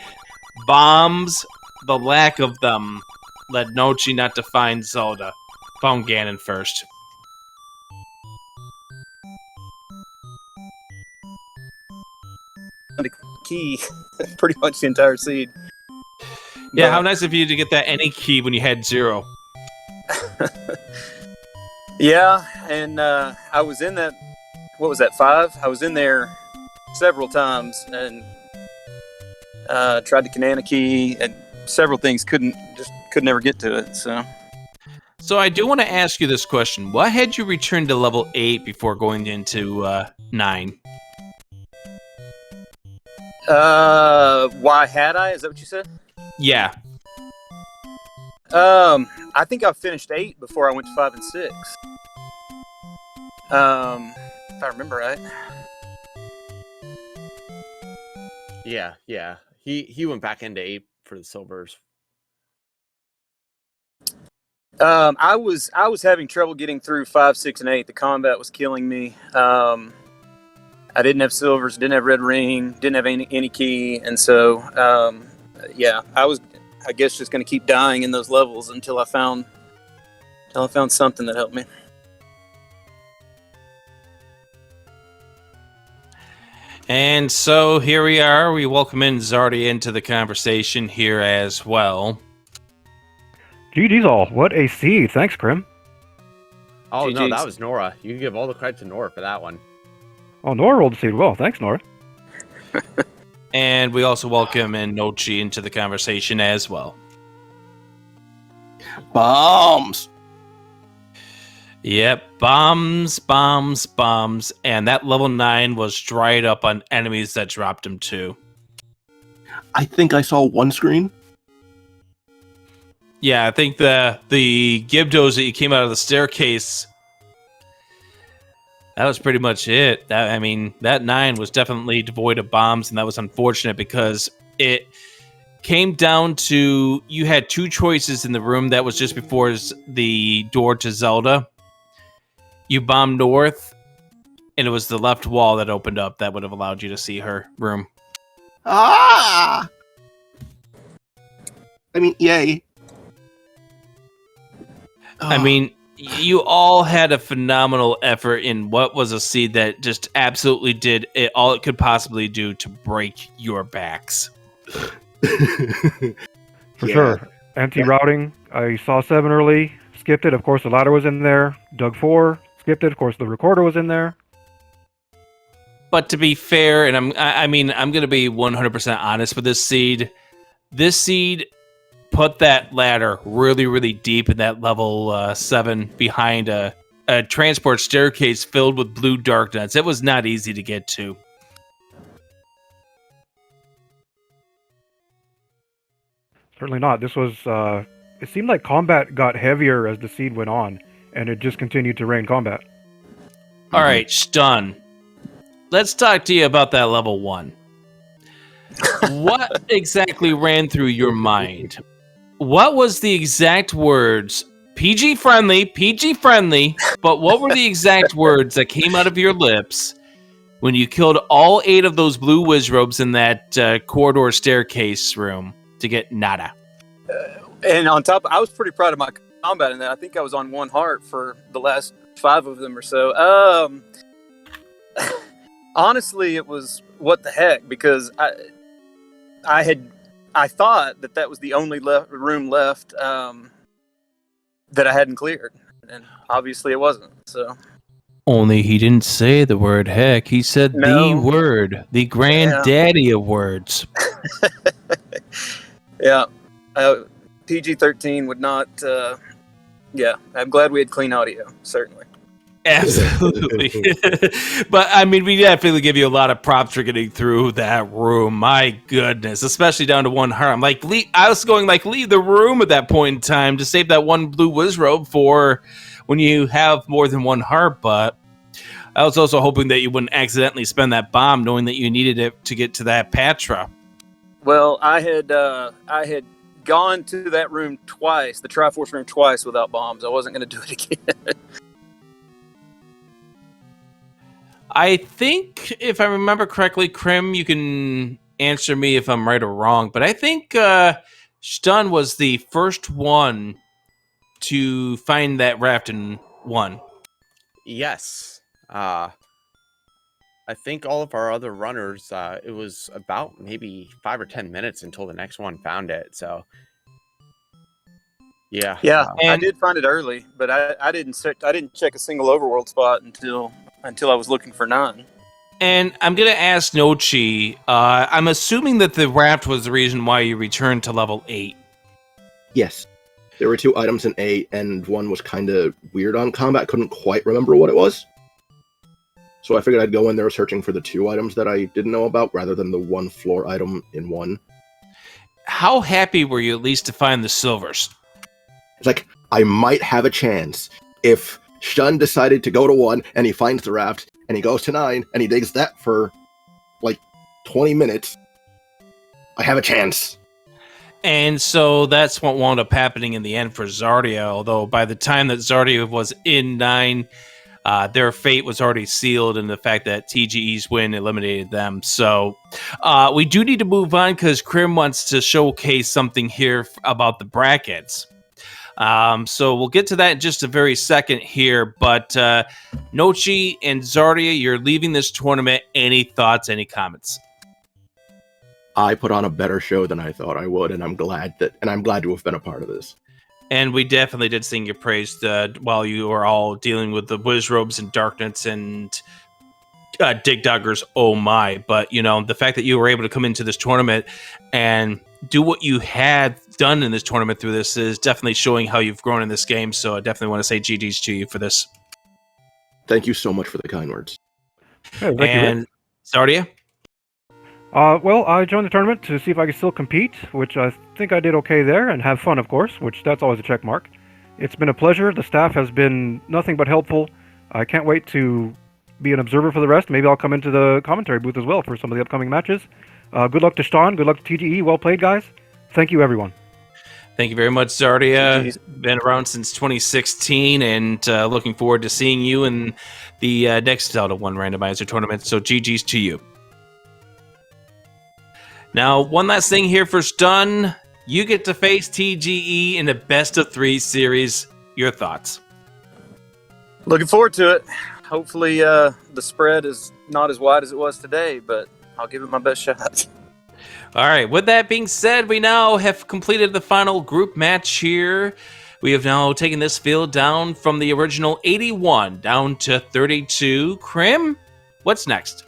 Bombs, the lack of them, led Nochi not to find Zelda. Found Ganon first. The key, pretty much the entire seed. Yeah, how nice of you to get that any key when you had 0. Yeah, and I was in that, what was that, 5? I was in there several times and tried the Kanana key and several things, could never get to it, So I do want to ask you this question. What had you returned to level 8 before going into 9? Why had I? Is that what you said? Yeah. I think I finished 8 before I went to 5 and 6. If I remember right. Yeah. He went back into 8 for the silvers. I was having trouble getting through 5, 6, and 8. The combat was killing me. I didn't have silvers, didn't have red ring, didn't have any key, and so yeah, I was, I guess, just going to keep dying in those levels until I found something that helped me. And so here we are. We welcome in Zardy into the conversation here as well. GG's all. What a seed. Thanks, Krim. Oh, no, GG's. that was Nora. You can give all the credit to Nora for that one. Oh, Nora rolled the seed well. Thanks, Nora. And we also welcome in Nochi into the conversation as well. Bombs. Yep, bombs. And that level 9 was dried up on enemies that dropped him too. I think I saw one screen. Yeah, I think the Gibdos that you came out of the staircase, that was pretty much it. That 9 was definitely devoid of bombs, and that was unfortunate because it came down to you had 2 choices in the room that was just before the door to Zelda. You bombed north, and it was the left wall that opened up that would have allowed you to see her room. Ah! I mean, yay. I mean, you all had a phenomenal effort in what was a seed that just absolutely did all it could possibly do to break your backs. For sure. Anti-routing. I saw 7 early. Skipped it. Of course, the ladder was in there. Dug 4. Skipped it. Of course, the recorder was in there. But to be fair, and I'm going to be 100% honest with this seed. This seed put that ladder really, really deep in that level 7 behind a a transport staircase filled with blue dark nuts. It was not easy to get to. Certainly not. This was. It seemed like combat got heavier as the seed went on, and it just continued to rain combat. All right, Stun. Let's talk to you about that level 1. What exactly ran through your mind? What was the exact words? PG friendly, but what were the exact words that came out of your lips when you killed all 8 of those blue wizrobes in that corridor staircase room to get nada? And on top, I was pretty proud of my combat in that. I think I was on 1 heart for the last 5 of them or so. Honestly, it was what the heck, because I thought that was the only room left that I hadn't cleared, and obviously it wasn't. So only he didn't say the word heck. He said the word, the granddaddy of words. Yeah, PG-13 would not. Yeah, I'm glad we had clean audio. Certainly. Absolutely. But I mean, we definitely give you a lot of props for getting through that room. My goodness, especially down to 1 heart. I'm like, I was going like, leave the room at that point in time to save that 1 blue wizrobe for when you have more than 1 heart. But I was also hoping that you wouldn't accidentally spend that bomb, knowing that you needed it to get to that Patra. Well, I had gone to that room twice, the Triforce room twice, without bombs. I wasn't going to do it again. I think, if I remember correctly, Krim, you can answer me if I'm right or wrong, but I think Stun was the first one to find that raft in 1. Yes. I think all of our other runners, it was about maybe 5 or 10 minutes until the next one found it. So, yeah. Yeah, I did find it early, but I didn't check a single overworld spot until I was looking for 9. And I'm going to ask Nochi, I'm assuming that the raft was the reason why you returned to level 8. Yes. There were 2 items in 8, and one was kind of weird on combat. Couldn't quite remember what it was. So I figured I'd go in there searching for the 2 items that I didn't know about, rather than the 1 floor item in 1. How happy were you at least to find the silvers? It's like, I might have a chance. If Shun decided to go to 1, and he finds the raft, and he goes to 9, and he digs that for, like, 20 minutes, I have a chance. And so that's what wound up happening in the end for Zardia, although by the time that Zardia was in 9, their fate was already sealed in the fact that TGE's win eliminated them. So we do need to move on because Krim wants to showcase something here about the brackets. So we'll get to that in just a very second here. But Nochi and Zardia, you're leaving this tournament. Any thoughts, any comments? I put on a better show than I thought I would, and I'm glad to have been a part of this. And we definitely did sing your praise while you were all dealing with the wizrobes and darknets and dig duggers. Oh my! But you know, the fact that you were able to come into this tournament and do what you had done in this tournament through this is definitely showing how you've grown in this game. So I definitely want to say GG's to you for this. Thank you so much for the kind words. Hey, and Zardia? Well, I joined the tournament to see if I could still compete, which I think I did okay there, and have fun, of course, which that's always a check mark. It's been a pleasure. The staff has been nothing but helpful. I can't wait to be an observer for the rest. Maybe I'll come into the commentary booth as well for some of the upcoming matches. Good luck to Stan. Good luck to TGE. Well played, guys. Thank you, everyone. Thank you very much, Zardia. Been around since 2016, and looking forward to seeing you in the next Zelda 1 Randomizer tournament. So GG's to you. Now, one last thing here for Stun. You get to face TGE in the best of 3 series. Your thoughts? Looking forward to it. Hopefully, the spread is not as wide as it was today, but I'll give it my best shot. All right. With that being said, we now have completed the final group match here. We have now taken this field down from the original 81 down to 32. Krim, what's next?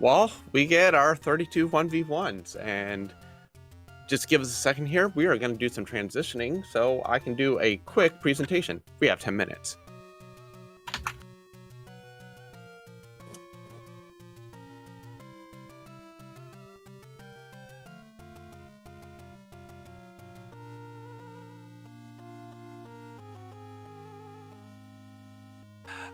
Well, we get our 32 1v1s, and just give us a second here. We are going to do some transitioning, so I can do a quick presentation. We have 10 minutes.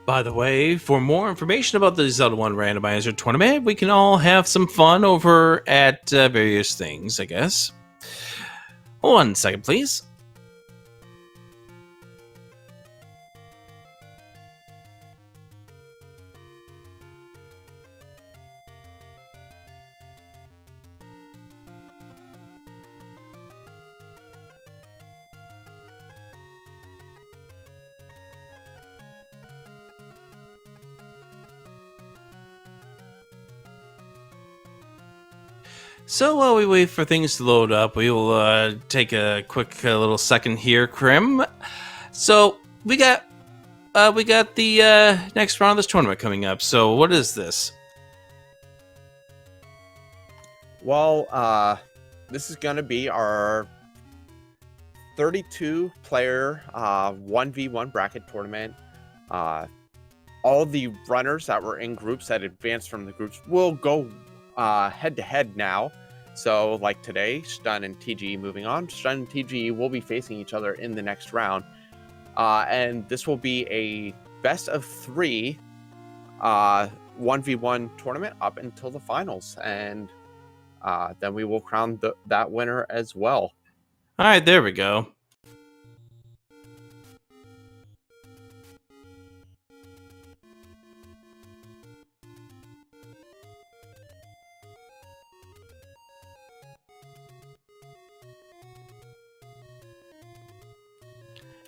By the way, for more information about the Z1R Randomizer tournament, we can all have some fun over at various things, I guess. 1 second, please. So while we wait for things to load up, we will take a quick little second here, Krim. So we got the next round of this tournament coming up. So what is this? Well, this is going to be our 32-player 1v1 bracket tournament. All the runners that were in groups that advanced from the groups will go head-to-head now. So, like today, Stun and TGE moving on. Stun and TGE will be facing each other in the next round. And this will be a best-of-3 1v1 tournament up until the finals. And then we will crown that winner as well. All right, there we go.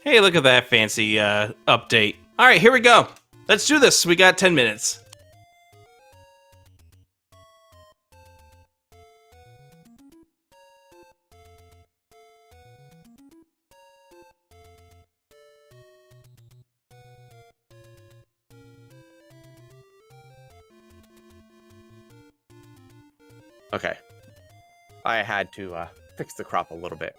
Hey, look at that fancy update. All right, here we go. Let's do this. We got 10 minutes. Okay. I had to fix the crop a little bit.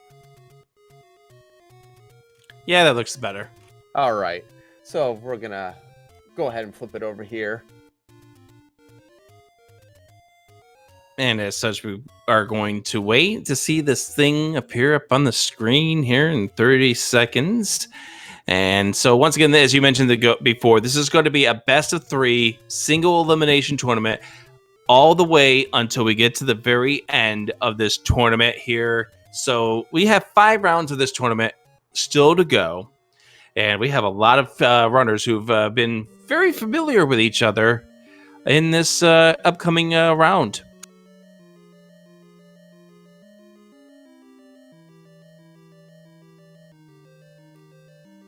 Yeah, that looks better. All right. So we're going to go ahead and flip it over here. And as such, we are going to wait to see this thing appear up on the screen here in 30 seconds. And so once again, as you mentioned before, this is going to be a best-of-3 single elimination tournament all the way until we get to the very end of this tournament here. So we have 5 rounds of this tournament still to go. And we have a lot of runners who've been very familiar with each other in this upcoming round.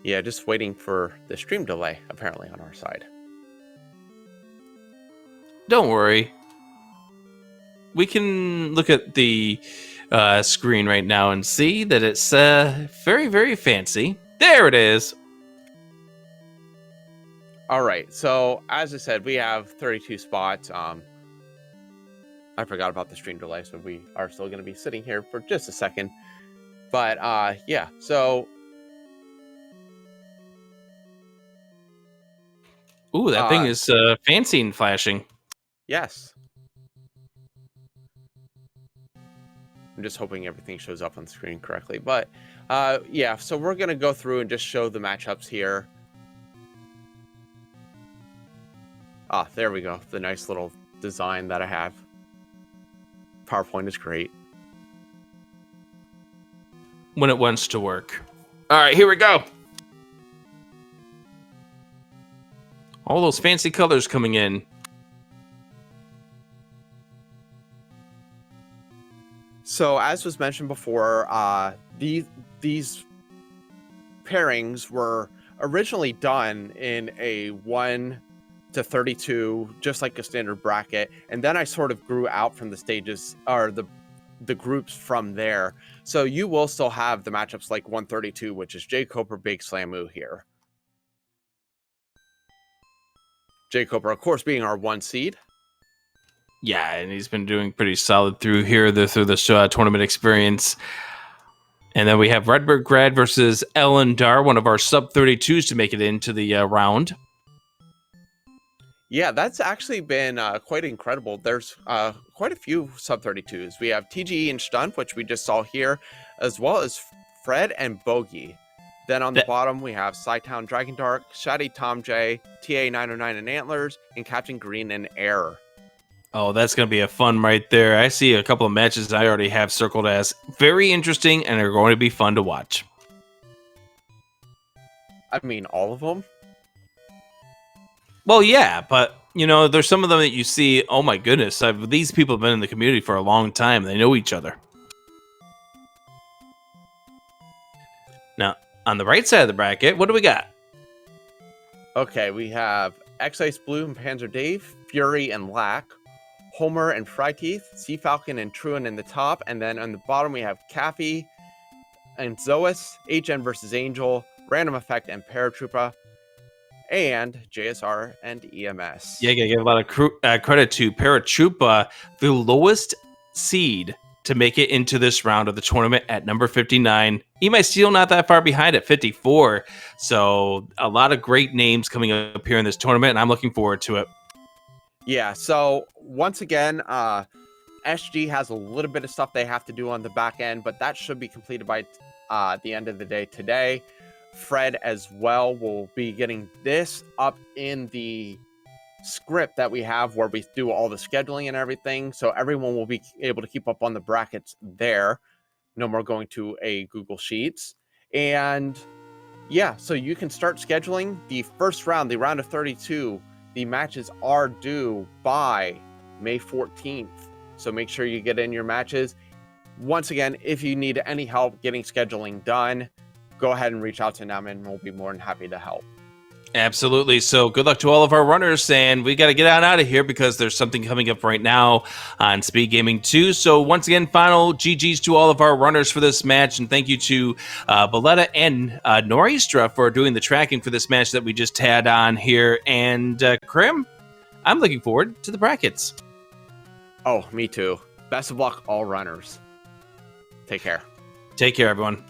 Yeah, just waiting for the stream delay, apparently, on our side. Don't worry. We can look at the screen right now and see that it's very, very fancy. There it is. All right. So, as I said, we have 32 spots. I forgot about the stream delay, so we are still going to be sitting here for just a second. But, yeah, so... Ooh, that thing is fancy and flashing. Yes. I'm just hoping everything shows up on the screen correctly. But, yeah, so we're going to go through and just show the matchups here. Ah, there we go. The nice little design that I have. PowerPoint is great. When it wants to work. All right, here we go. All those fancy colors coming in. So, as was mentioned before, these pairings were originally done in a 1 to 32, just like a standard bracket, and then I sort of grew out from the stages, or the groups from there. So you will still have the matchups like 132, which is J Cobra, Big Slamu here. J Cobra, of course, being our 1 seed. Yeah, and he's been doing pretty solid through this tournament experience. And then we have Redbird Grad versus Ellen Dar, one of our sub-32s to make it into the round. Yeah, that's actually been quite incredible. There's quite a few sub-32s. We have TGE and Stunt, which we just saw here, as well as Fred and Bogey. Then on the bottom, we have Scytown Dragon Dark, Shady Tom J, TA909 and Antlers, and Captain Green and Air. Oh, that's going to be a fun right there. I see a couple of matches I already have circled as very interesting and are going to be fun to watch. I mean, all of them? Well, yeah, but, you know, there's some of them that you see, oh my goodness, these people have been in the community for a long time. They know each other. Now, on the right side of the bracket, what do we got? Okay, we have X-Ice Blue and Panzer Dave, Fury and Lack, Homer and Fryteeth, Sea Falcon and Truan in the top, and then on the bottom we have Caffey and Zoas, HN versus Angel, Random Effect and Paratroopa, and JSR and EMS. Yeah, gotta give a lot of credit to Paratroopa, the lowest seed to make it into this round of the tournament at number 59. Emi Steel not that far behind at 54. So a lot of great names coming up here in this tournament, and I'm looking forward to it. Yeah, so once again, SG has a little bit of stuff they have to do on the back end, but that should be completed by the end of the day today. Fred as well will be getting this up in the script that we have where we do all the scheduling and everything, so everyone will be able to keep up on the brackets there. No more going to a Google Sheets. And yeah, so you can start scheduling the first round, the round of 32. The matches are due by May 14th, so make sure you get in your matches. Once again, if you need any help getting scheduling done, go ahead and reach out to them and we'll be more than happy to help. Absolutely. So good luck to all of our runners, and we got to get on out of here because there's something coming up right now on Speed Gaming 2. So once again, final GGs to all of our runners for this match, and thank you to Boletta and Noristra for doing the tracking for this match that we just had on here. And Krim, I'm looking forward to the brackets. Oh, me too. Best of luck, all runners. Take care. Take care, everyone.